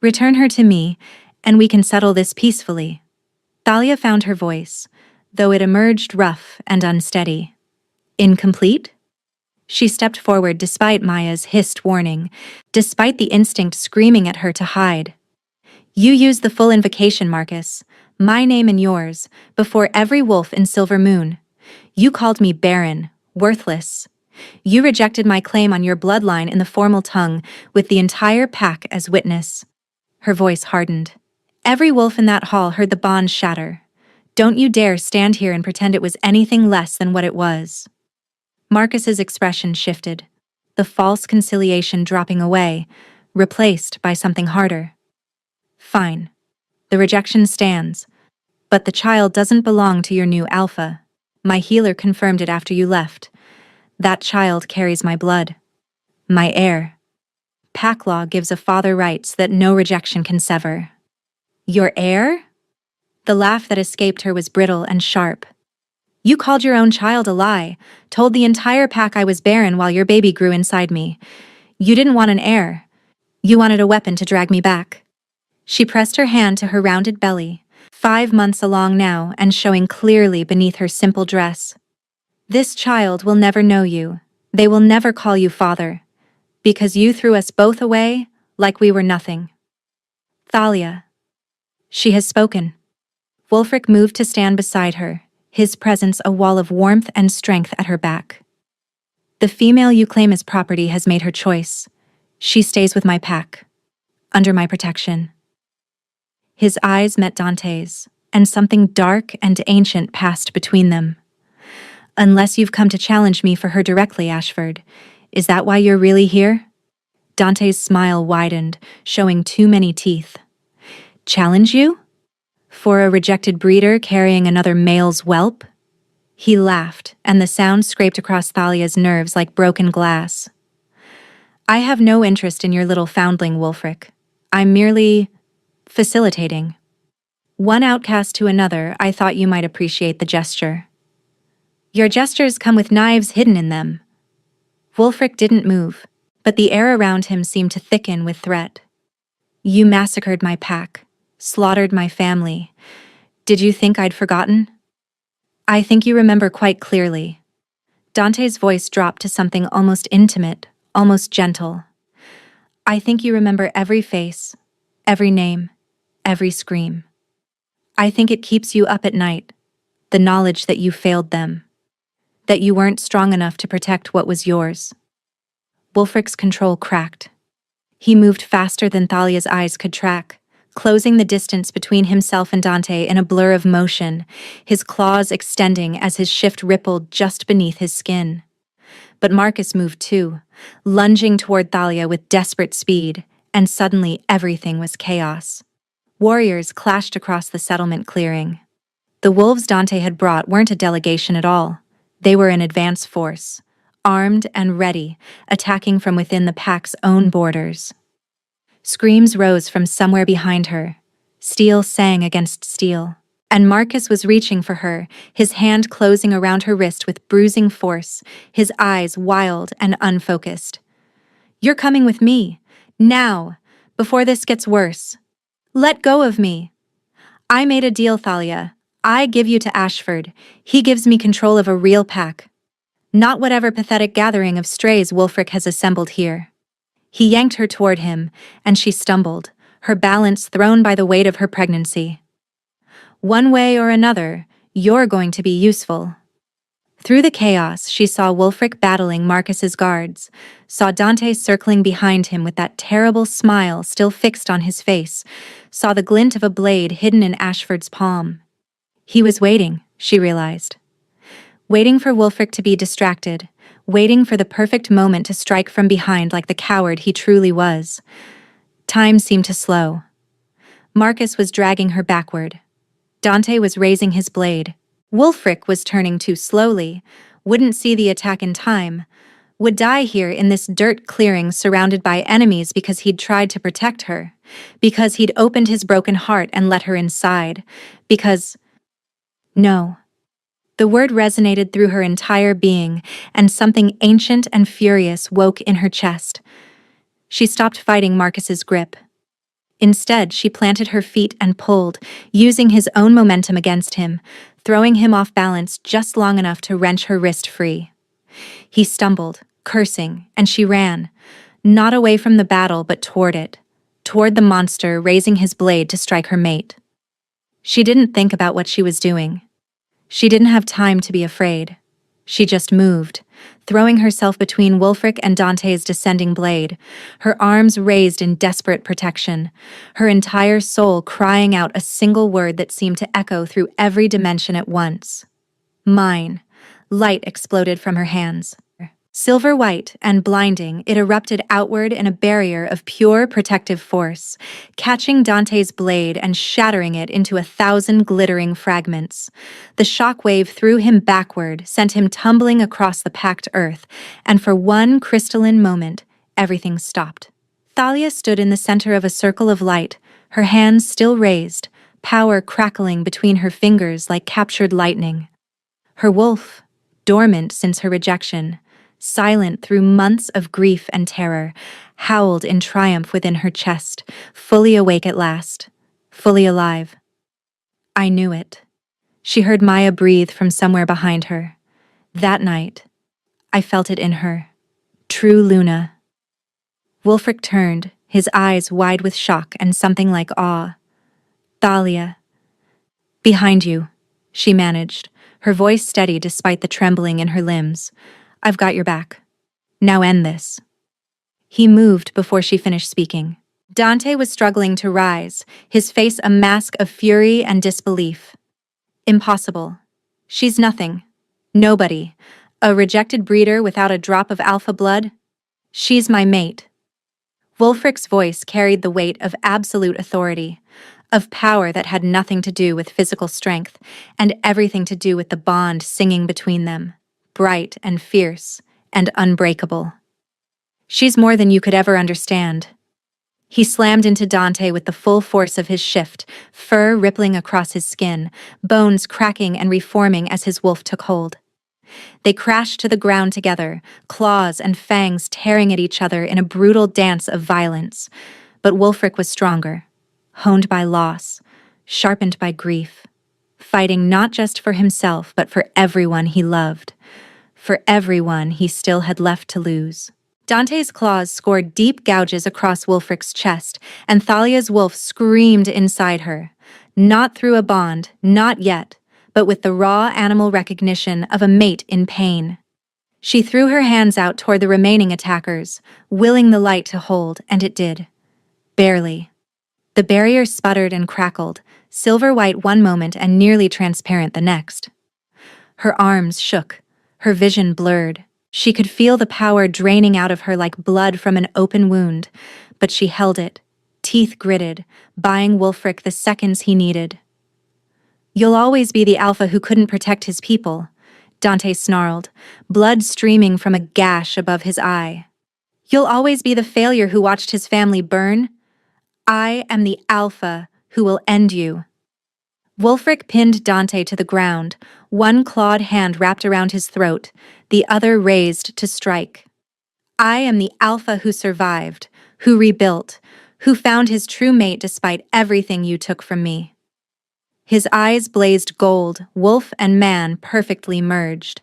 Return her to me, and we can settle this peacefully. Thalia found her voice, though it emerged rough and unsteady. Incomplete? She stepped forward despite Maya's hissed warning, despite the instinct screaming at her to hide. You used the full invocation, Marcus, my name and yours, before every wolf in Silver Moon. You called me barren, worthless. You rejected my claim on your bloodline in the formal tongue, with the entire pack as witness. Her voice hardened. Every wolf in that hall heard the bond shatter. Don't you dare stand here and pretend it was anything less than what it was. Marcus's expression shifted, the false conciliation dropping away, replaced by something harder. Fine. The rejection stands. But the child doesn't belong to your new alpha. My healer confirmed it after you left. That child carries my blood. My heir. Pack law gives a father rights that no rejection can sever. Your heir? The laugh that escaped her was brittle and sharp. You called your own child a lie, told the entire pack I was barren while your baby grew inside me. You didn't want an heir. You wanted a weapon to drag me back. She pressed her hand to her rounded belly, 5 months along now and showing clearly beneath her simple dress. This child will never know you. They will never call you father. Because you threw us both away like we were nothing. Thalia. She has spoken. Wulfric moved to stand beside her, his presence a wall of warmth and strength at her back. The female you claim as property has made her choice. She stays with my pack, under my protection. His eyes met Dante's, and something dark and ancient passed between them. Unless you've come to challenge me for her directly, Ashford, is that why you're really here? Dante's smile widened, showing too many teeth. Challenge you? For a rejected breeder carrying another male's whelp? He laughed, and the sound scraped across Thalia's nerves like broken glass. I have no interest in your little foundling, Wulfric. I'm merely facilitating. One outcast to another, I thought you might appreciate the gesture. Your gestures come with knives hidden in them. Wulfric didn't move, but the air around him seemed to thicken with threat. You massacred my pack, slaughtered my family. Did you think I'd forgotten? I think you remember quite clearly. Dante's voice dropped to something almost intimate, almost gentle. I think you remember every face, every name, every scream. I think it keeps you up at night, the knowledge that you failed them, that you weren't strong enough to protect what was yours. Wulfric's control cracked. He moved faster than Thalia's eyes could track, closing the distance between himself and Dante in a blur of motion, his claws extending as his shift rippled just beneath his skin. But Marcus moved too, lunging toward Thalia with desperate speed, and suddenly everything was chaos. Warriors clashed across the settlement clearing. The wolves Dante had brought weren't a delegation at all. They were an advance force, armed and ready, attacking from within the pack's own borders. Screams rose from somewhere behind her. Steel sang against steel. And Marcus was reaching for her, his hand closing around her wrist with bruising force, his eyes wild and unfocused. You're coming with me. Now, before this gets worse. Let go of me. I made a deal, Thalia. I give you to Ashford. He gives me control of a real pack. Not whatever pathetic gathering of strays Wulfric has assembled here. He yanked her toward him, and she stumbled, her balance thrown by the weight of her pregnancy. One way or another, you're going to be useful. Through the chaos, she saw Wulfric battling Marcus's guards, saw Dante circling behind him with that terrible smile still fixed on his face, saw the glint of a blade hidden in Ashford's palm. He was waiting, she realized. Waiting for Wulfric to be distracted, waiting for the perfect moment to strike from behind like the coward he truly was. Time seemed to slow. Marcus was dragging her backward. Dante was raising his blade. Wulfric was turning too slowly, wouldn't see the attack in time, would die here in this dirt clearing surrounded by enemies because he'd tried to protect her, because he'd opened his broken heart and let her inside, because... No. The word resonated through her entire being, and something ancient and furious woke in her chest. She stopped fighting Marcus's grip. Instead, she planted her feet and pulled, using his own momentum against him, throwing him off balance just long enough to wrench her wrist free. He stumbled, cursing, and she ran, not away from the battle but toward it, toward the monster raising his blade to strike her mate. She didn't think about what she was doing. She didn't have time to be afraid. She just moved, throwing herself between Wulfric and Dante's descending blade, her arms raised in desperate protection, her entire soul crying out a single word that seemed to echo through every dimension at once. Mine. Light exploded from her hands. Silver white and blinding, it erupted outward in a barrier of pure protective force, catching Dante's blade and shattering it into 1,000 glittering fragments. The shockwave threw him backward, sent him tumbling across the packed earth, and for one crystalline moment, everything stopped. Thalia stood in the center of a circle of light, her hands still raised, power crackling between her fingers like captured lightning. Her wolf, dormant since her rejection, silent through months of grief and terror, howled in triumph within her chest, fully awake at last, fully alive. I knew it. She heard Maya breathe from somewhere behind her. That night, I felt it in her. True Luna. Wulfric turned, his eyes wide with shock and something like awe. Thalia. Behind you, she managed, her voice steady despite the trembling in her limbs. I've got your back. Now end this. He moved before she finished speaking. Dante was struggling to rise, his face a mask of fury and disbelief. Impossible. She's nothing. Nobody. A rejected breeder without a drop of alpha blood? She's my mate. Wulfric's voice carried the weight of absolute authority, of power that had nothing to do with physical strength, and everything to do with the bond singing between them, bright and fierce and unbreakable. She's more than you could ever understand. He slammed into Dante with the full force of his shift, fur rippling across his skin, bones cracking and reforming as his wolf took hold. They crashed to the ground together, claws and fangs tearing at each other in a brutal dance of violence. But Wulfric was stronger, honed by loss, sharpened by grief, fighting not just for himself but for everyone he loved, for everyone he still had left to lose. Dante's claws scored deep gouges across Wulfric's chest, and Thalia's wolf screamed inside her. Not through a bond, not yet, but with the raw animal recognition of a mate in pain. She threw her hands out toward the remaining attackers, willing the light to hold, and it did. Barely. The barrier sputtered and crackled, silver-white one moment and nearly transparent the next. Her arms shook, her vision blurred. She could feel the power draining out of her like blood from an open wound, but she held it, teeth gritted, buying Wulfric the seconds he needed. You'll always be the alpha who couldn't protect his people, Dante snarled, blood streaming from a gash above his eye. You'll always be the failure who watched his family burn. I am the alpha who will end you. Wulfric pinned Dante to the ground, one clawed hand wrapped around his throat, the other raised to strike. I am the alpha who survived, who rebuilt, who found his true mate despite everything you took from me. His eyes blazed gold, wolf and man perfectly merged.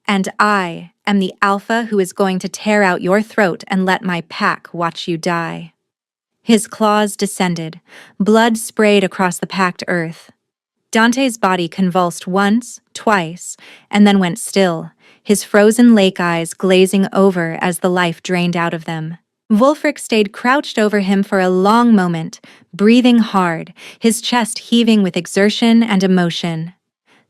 And I am the alpha who is going to tear out your throat and let my pack watch you die. His claws descended, blood sprayed across the packed earth. Dante's body convulsed once, twice, and then went still, his frozen lake eyes glazing over as the life drained out of them. Wulfric stayed crouched over him for a long moment, breathing hard, his chest heaving with exertion and emotion.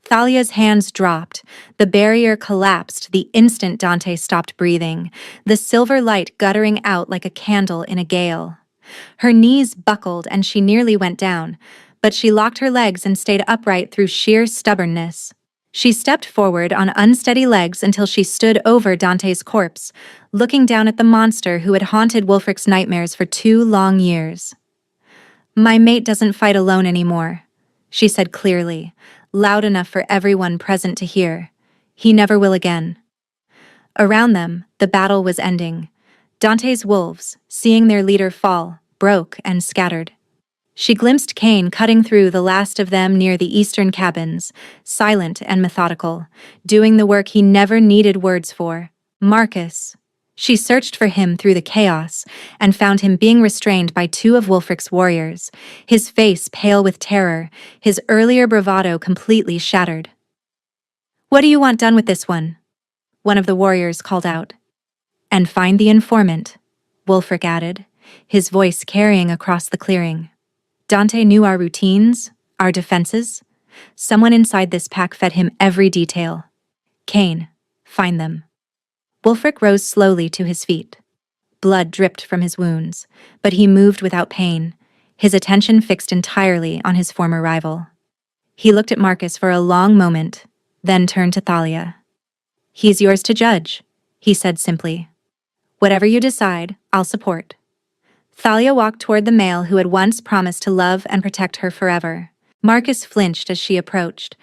Thalia's hands dropped, the barrier collapsed the instant Dante stopped breathing, the silver light guttering out like a candle in a gale. Her knees buckled and she nearly went down, but she locked her legs and stayed upright through sheer stubbornness. She stepped forward on unsteady legs until she stood over Dante's corpse, looking down at the monster who had haunted Wulfric's nightmares for 2 long years. My mate doesn't fight alone anymore, she said clearly, loud enough for everyone present to hear. He never will again. Around them, the battle was ending. Dante's wolves, seeing their leader fall, broke and scattered. She glimpsed Cain cutting through the last of them near the eastern cabins, silent and methodical, doing the work he never needed words for. Marcus. She searched for him through the chaos and found him being restrained by 2 of Wulfric's warriors, his face pale with terror, his earlier bravado completely shattered. What do you want done with this one? One of the warriors called out. And find the informant, Wulfric added, his voice carrying across the clearing. Dante knew our routines, our defenses. Someone inside this pack fed him every detail. Cain, find them. Wulfric rose slowly to his feet. Blood dripped from his wounds, but he moved without pain, his attention fixed entirely on his former rival. He looked at Marcus for a long moment, then turned to Thalia. "He's yours to judge," he said simply. "Whatever you decide, I'll support." Thalia walked toward the male who had once promised to love and protect her forever. Marcus flinched as she approached,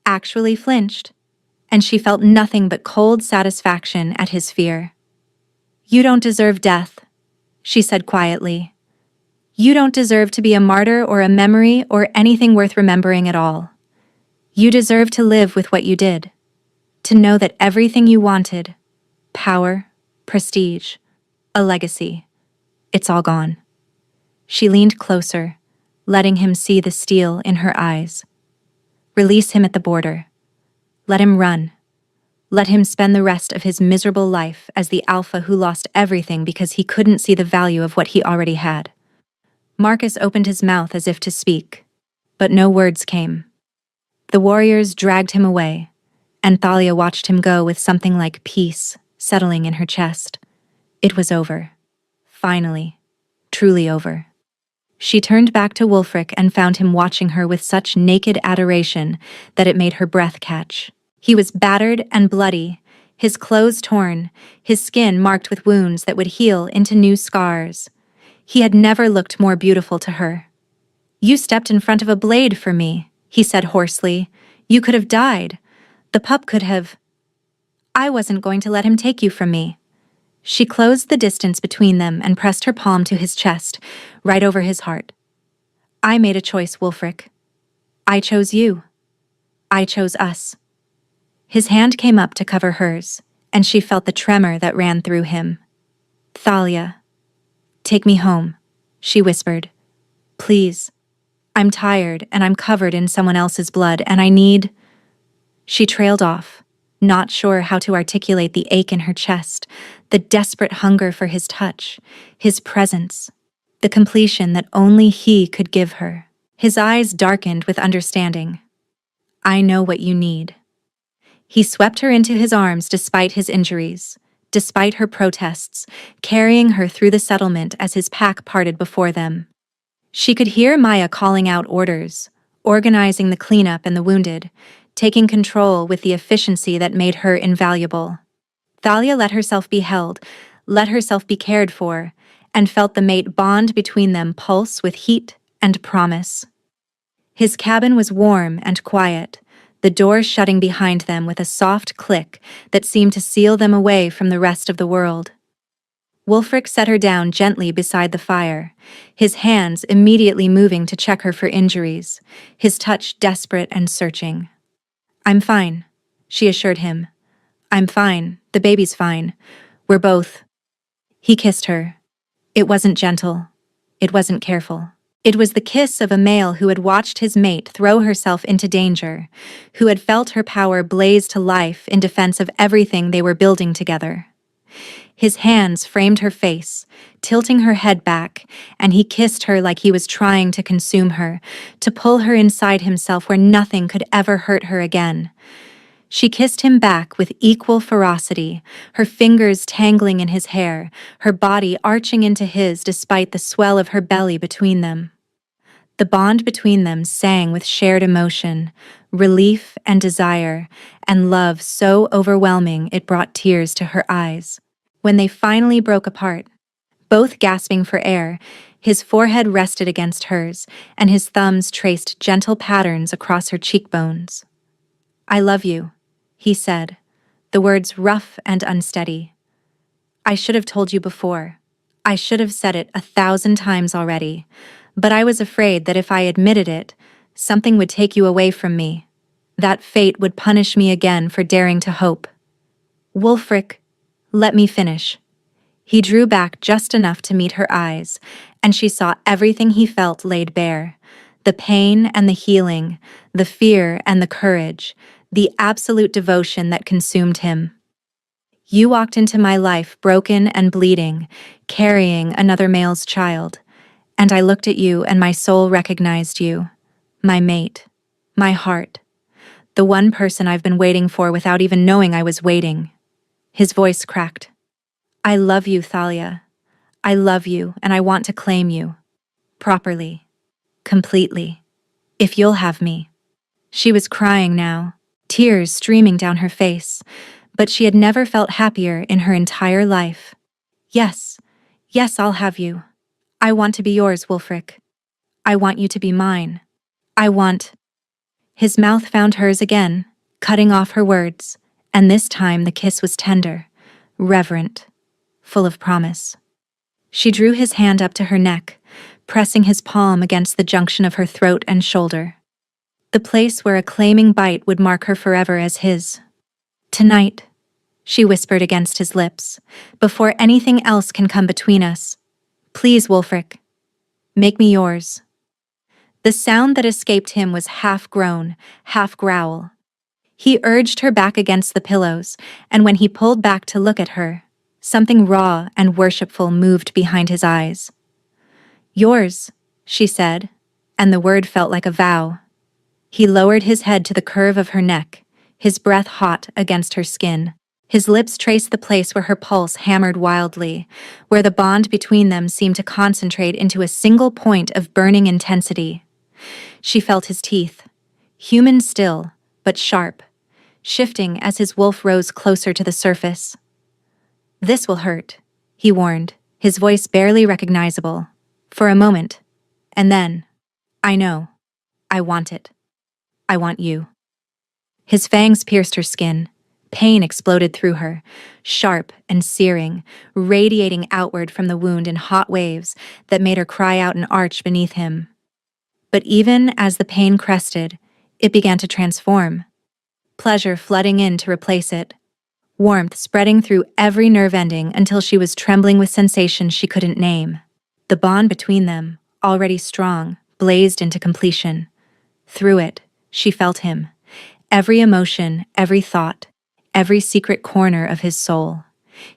actually flinched, and she felt nothing but cold satisfaction at his fear. "You don't deserve death," she said quietly. "You don't deserve to be a martyr or a memory or anything worth remembering at all. You deserve to live with what you did, to know that everything you wanted, power, prestige, a legacy, it's all gone." She leaned closer, letting him see the steel in her eyes. "Release him at the border. Let him run. Let him spend the rest of his miserable life as the alpha who lost everything because he couldn't see the value of what he already had." Marcus opened his mouth as if to speak, but no words came. The warriors dragged him away, and Thalia watched him go with something like peace settling in her chest. It was over. Finally. Truly over. She turned back to Wulfric and found him watching her with such naked adoration that it made her breath catch. He was battered and bloody, his clothes torn, his skin marked with wounds that would heal into new scars. He had never looked more beautiful to her. "You stepped in front of a blade for me," he said hoarsely. "You could have died. The pup could have. I wasn't going to let him take you from me." She closed the distance between them and pressed her palm to his chest, right over his heart. "I made a choice, Wulfric. I chose you. I chose us." His hand came up to cover hers, and she felt the tremor that ran through him. "Thalia, take me home," she whispered. "Please. I'm tired and I'm covered in someone else's blood and I need—" She trailed off, not sure how to articulate the ache in her chest, the desperate hunger for his touch, his presence, the completion that only he could give her. His eyes darkened with understanding. "I know what you need." He swept her into his arms despite his injuries, despite her protests, carrying her through the settlement as his pack parted before them. She could hear Maya calling out orders, organizing the cleanup and the wounded, taking control with the efficiency that made her invaluable. Thalia let herself be held, let herself be cared for, and felt the mate bond between them pulse with heat and promise. His cabin was warm and quiet, the door shutting behind them with a soft click that seemed to seal them away from the rest of the world. Wulfric set her down gently beside the fire, his hands immediately moving to check her for injuries, his touch desperate and searching. "I'm fine," she assured him. "I'm fine, the baby's fine. We're both—" He kissed her. It wasn't gentle. It wasn't careful. It was the kiss of a male who had watched his mate throw herself into danger, who had felt her power blaze to life in defense of everything they were building together. His hands framed her face, tilting her head back, and he kissed her like he was trying to consume her, to pull her inside himself where nothing could ever hurt her again. She kissed him back with equal ferocity, her fingers tangling in his hair, her body arching into his despite the swell of her belly between them. The bond between them sang with shared emotion, relief and desire, and love so overwhelming it brought tears to her eyes. When they finally broke apart, both gasping for air, his forehead rested against hers, and his thumbs traced gentle patterns across her cheekbones. "I love you," he said, the words rough and unsteady. "I should have told you before. I should have said it 1,000 times already, but I was afraid that if I admitted it, something would take you away from me. That fate would punish me again for daring to hope." "Wulfric, let me finish." He drew back just enough to meet her eyes, and she saw everything he felt laid bare. The pain and the healing, the fear and the courage, the absolute devotion that consumed him. "You walked into my life broken and bleeding, carrying another male's child, and I looked at you and my soul recognized you. My mate, my heart, the one person I've been waiting for without even knowing I was waiting. His voice cracked. I love you, Thalia. I love you, and I want to claim you. Properly. Completely. If you'll have me. She was crying now, tears streaming down her face, but she had never felt happier in her entire life. Yes, yes, I'll have you. I want to be yours, Wulfric. I want you to be mine. I want. His mouth found hers again, cutting off her words, and this time the kiss was tender, reverent, full of promise. She drew his hand up to her neck, pressing his palm against the junction of her throat and shoulder. The place where a claiming bite would mark her forever as his. Tonight, she whispered against his lips, before anything else can come between us. Please, Wulfric, make me yours. The sound that escaped him was half groan, half growl. He urged her back against the pillows, and when he pulled back to look at her, something raw and worshipful moved behind his eyes. Yours, she said, and the word felt like a vow. He lowered his head to the curve of her neck, his breath hot against her skin. His lips traced the place where her pulse hammered wildly, where the bond between them seemed to concentrate into a single point of burning intensity. She felt his teeth, human still, but sharp, shifting as his wolf rose closer to the surface. This will hurt, he warned, his voice barely recognizable. For a moment. And then, I know. I want it. I want you. His fangs pierced her skin. Pain exploded through her, sharp and searing, radiating outward from the wound in hot waves that made her cry out and arch beneath him. But even as the pain crested, it began to transform. Pleasure flooding in to replace it. Warmth spreading through every nerve ending until she was trembling with sensations she couldn't name. The bond between them, already strong, blazed into completion. Through it, she felt him. Every emotion, every thought, every secret corner of his soul.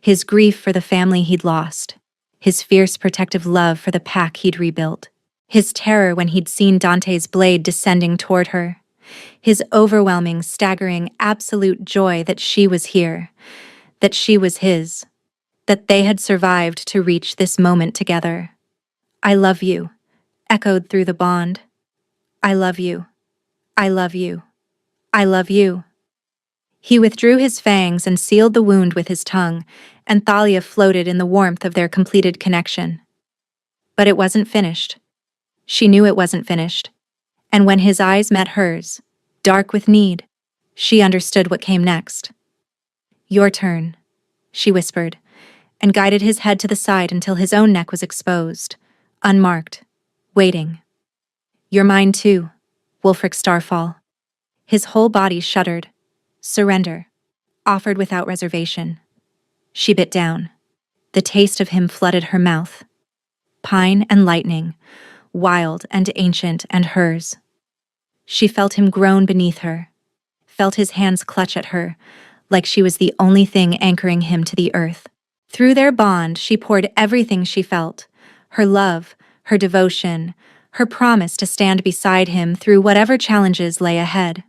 His grief for the family he'd lost. His fierce protective love for the pack he'd rebuilt. His terror when he'd seen Dante's blade descending toward her. His overwhelming, staggering, absolute joy that she was here. That she was his. That they had survived to reach this moment together. I love you, echoed through the bond. I love you. I love you. I love you. He withdrew his fangs and sealed the wound with his tongue, and Thalia floated in the warmth of their completed connection. But it wasn't finished. She knew it wasn't finished. And when his eyes met hers, dark with need, she understood what came next. Your turn, she whispered, and guided his head to the side until his own neck was exposed. Unmarked, waiting. You're mine too, Wulfric Starfall. His whole body shuddered. Surrender, offered without reservation. She bit down. The taste of him flooded her mouth. Pine and lightning, wild and ancient and hers. She felt him groan beneath her, felt his hands clutch at her, like she was the only thing anchoring him to the earth. Through their bond, she poured everything she felt. Her love, her devotion, her promise to stand beside him through whatever challenges lay ahead.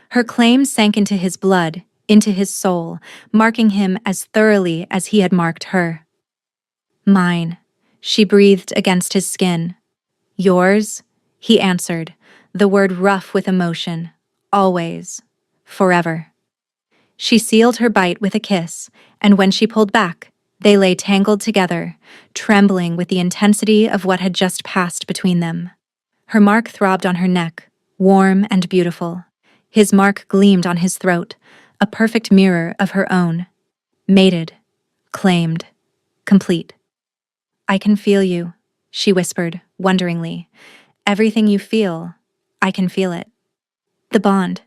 Her claim sank into his blood, into his soul, marking him as thoroughly as he had marked her. Mine, she breathed against his skin. Yours, he answered, the word rough with emotion. Always. Forever. She sealed her bite with a kiss, and when she pulled back, they lay tangled together, trembling with the intensity of what had just passed between them. Her mark throbbed on her neck, warm and beautiful. His mark gleamed on his throat, a perfect mirror of her own. Mated, claimed, complete. I can feel you, she whispered, wonderingly. Everything you feel, I can feel it. The bond.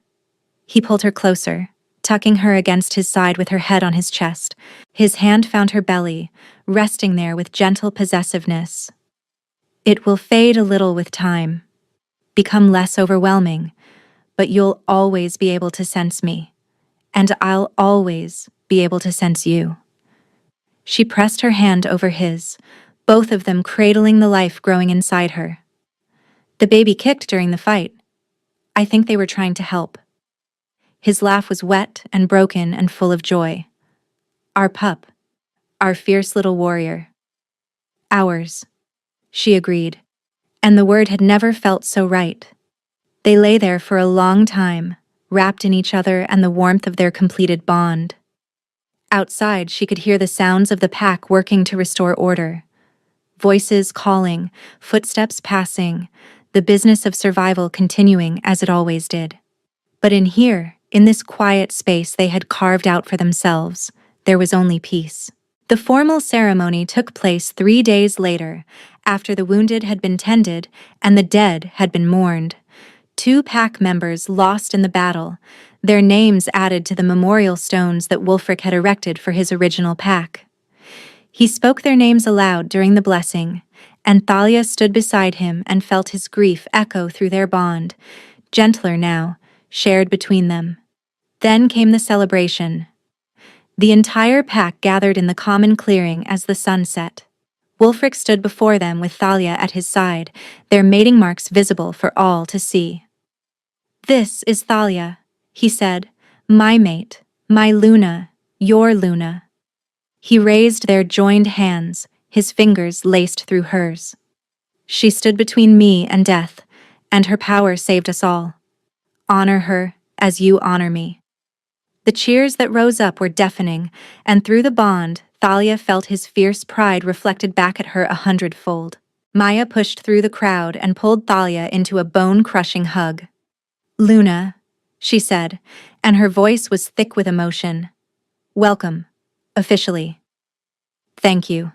He pulled her closer, tucking her against his side with her head on his chest. His hand found her belly, resting there with gentle possessiveness. It will fade a little with time, become less overwhelming, but you'll always be able to sense me, and I'll always be able to sense you. She pressed her hand over his, both of them cradling the life growing inside her. The baby kicked during the fight. I think they were trying to help. His laugh was wet and broken and full of joy. Our pup. Our fierce little warrior. Ours, she agreed, and the word had never felt so right. They lay there for a long time, wrapped in each other and the warmth of their completed bond. Outside, she could hear the sounds of the pack working to restore order. Voices calling, footsteps passing, the business of survival continuing as it always did. But in here, in this quiet space they had carved out for themselves, there was only peace. The formal ceremony took place 3 days later, after the wounded had been tended and the dead had been mourned. 2 pack members lost in the battle, their names added to the memorial stones that Wulfric had erected for his original pack. He spoke their names aloud during the blessing, and Thalia stood beside him and felt his grief echo through their bond, gentler now, shared between them. Then came the celebration. The entire pack gathered in the common clearing as the sun set. Wulfric stood before them with Thalia at his side, their mating marks visible for all to see. "This is Thalia," he said, "my mate, my Luna, your Luna." He raised their joined hands, his fingers laced through hers. "She stood between me and death, and her power saved us all. Honor her as you honor me." The cheers that rose up were deafening, and through the bond, Thalia felt his fierce pride reflected back at her 100-fold. Maya pushed through the crowd and pulled Thalia into a bone-crushing hug. "Luna," she said, and her voice was thick with emotion. "Welcome, officially." "Thank you."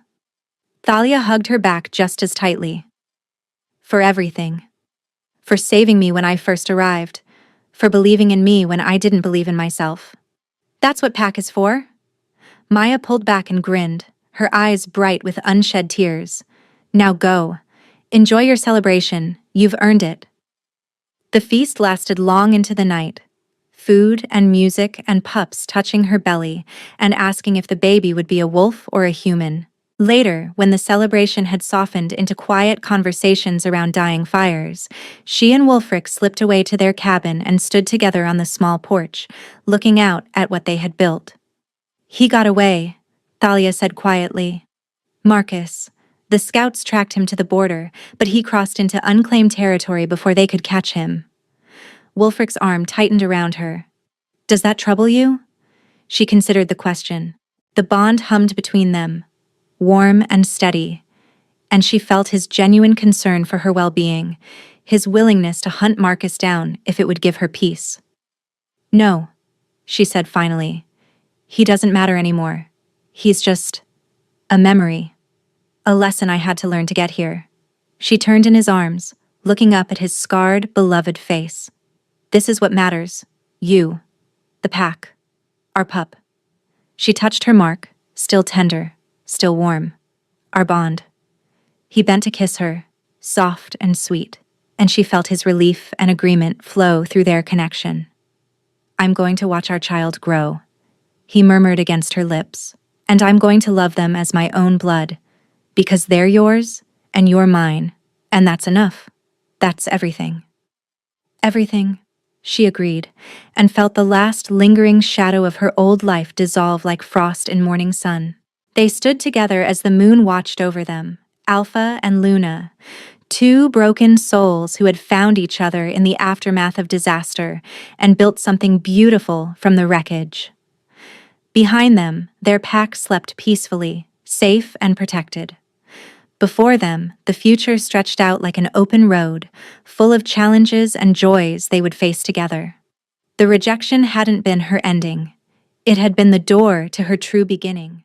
Thalia hugged her back just as tightly. "For everything. For saving me when I first arrived. For believing in me when I didn't believe in myself. That's what Pack is for." Maya pulled back and grinned, her eyes bright with unshed tears. "Now go. Enjoy your celebration. You've earned it." The feast lasted long into the night. Food and music and pups touching her belly and asking if the baby would be a wolf or a human. Later, when the celebration had softened into quiet conversations around dying fires, she and Wulfric slipped away to their cabin and stood together on the small porch, looking out at what they had built. "He got away," Thalia said quietly. "Marcus. The scouts tracked him to the border, but he crossed into unclaimed territory before they could catch him." Wulfric's arm tightened around her. "Does that trouble you?" She considered the question. The bond hummed between them, warm and steady, and she felt his genuine concern for her well-being, his willingness to hunt Marcus down if it would give her peace. "No," she said finally. "He doesn't matter anymore. He's just a memory. A lesson I had to learn to get here." She turned in his arms, looking up at his scarred, beloved face. "This is what matters. You. The pack. Our pup." She touched her mark, still tender, still warm. "Our bond." He bent to kiss her, soft and sweet, and she felt his relief and agreement flow through their connection. "I'm going to watch our child grow," he murmured against her lips, "and I'm going to love them as my own blood, because they're yours and you're mine, and that's enough. That's everything." "Everything," she agreed, and felt the last lingering shadow of her old life dissolve like frost in morning sun. They stood together as the moon watched over them, Alpha and Luna, 2 broken souls who had found each other in the aftermath of disaster and built something beautiful from the wreckage. Behind them, their pack slept peacefully, safe and protected. Before them, the future stretched out like an open road, full of challenges and joys they would face together. The rejection hadn't been her ending. It had been the door to her true beginning.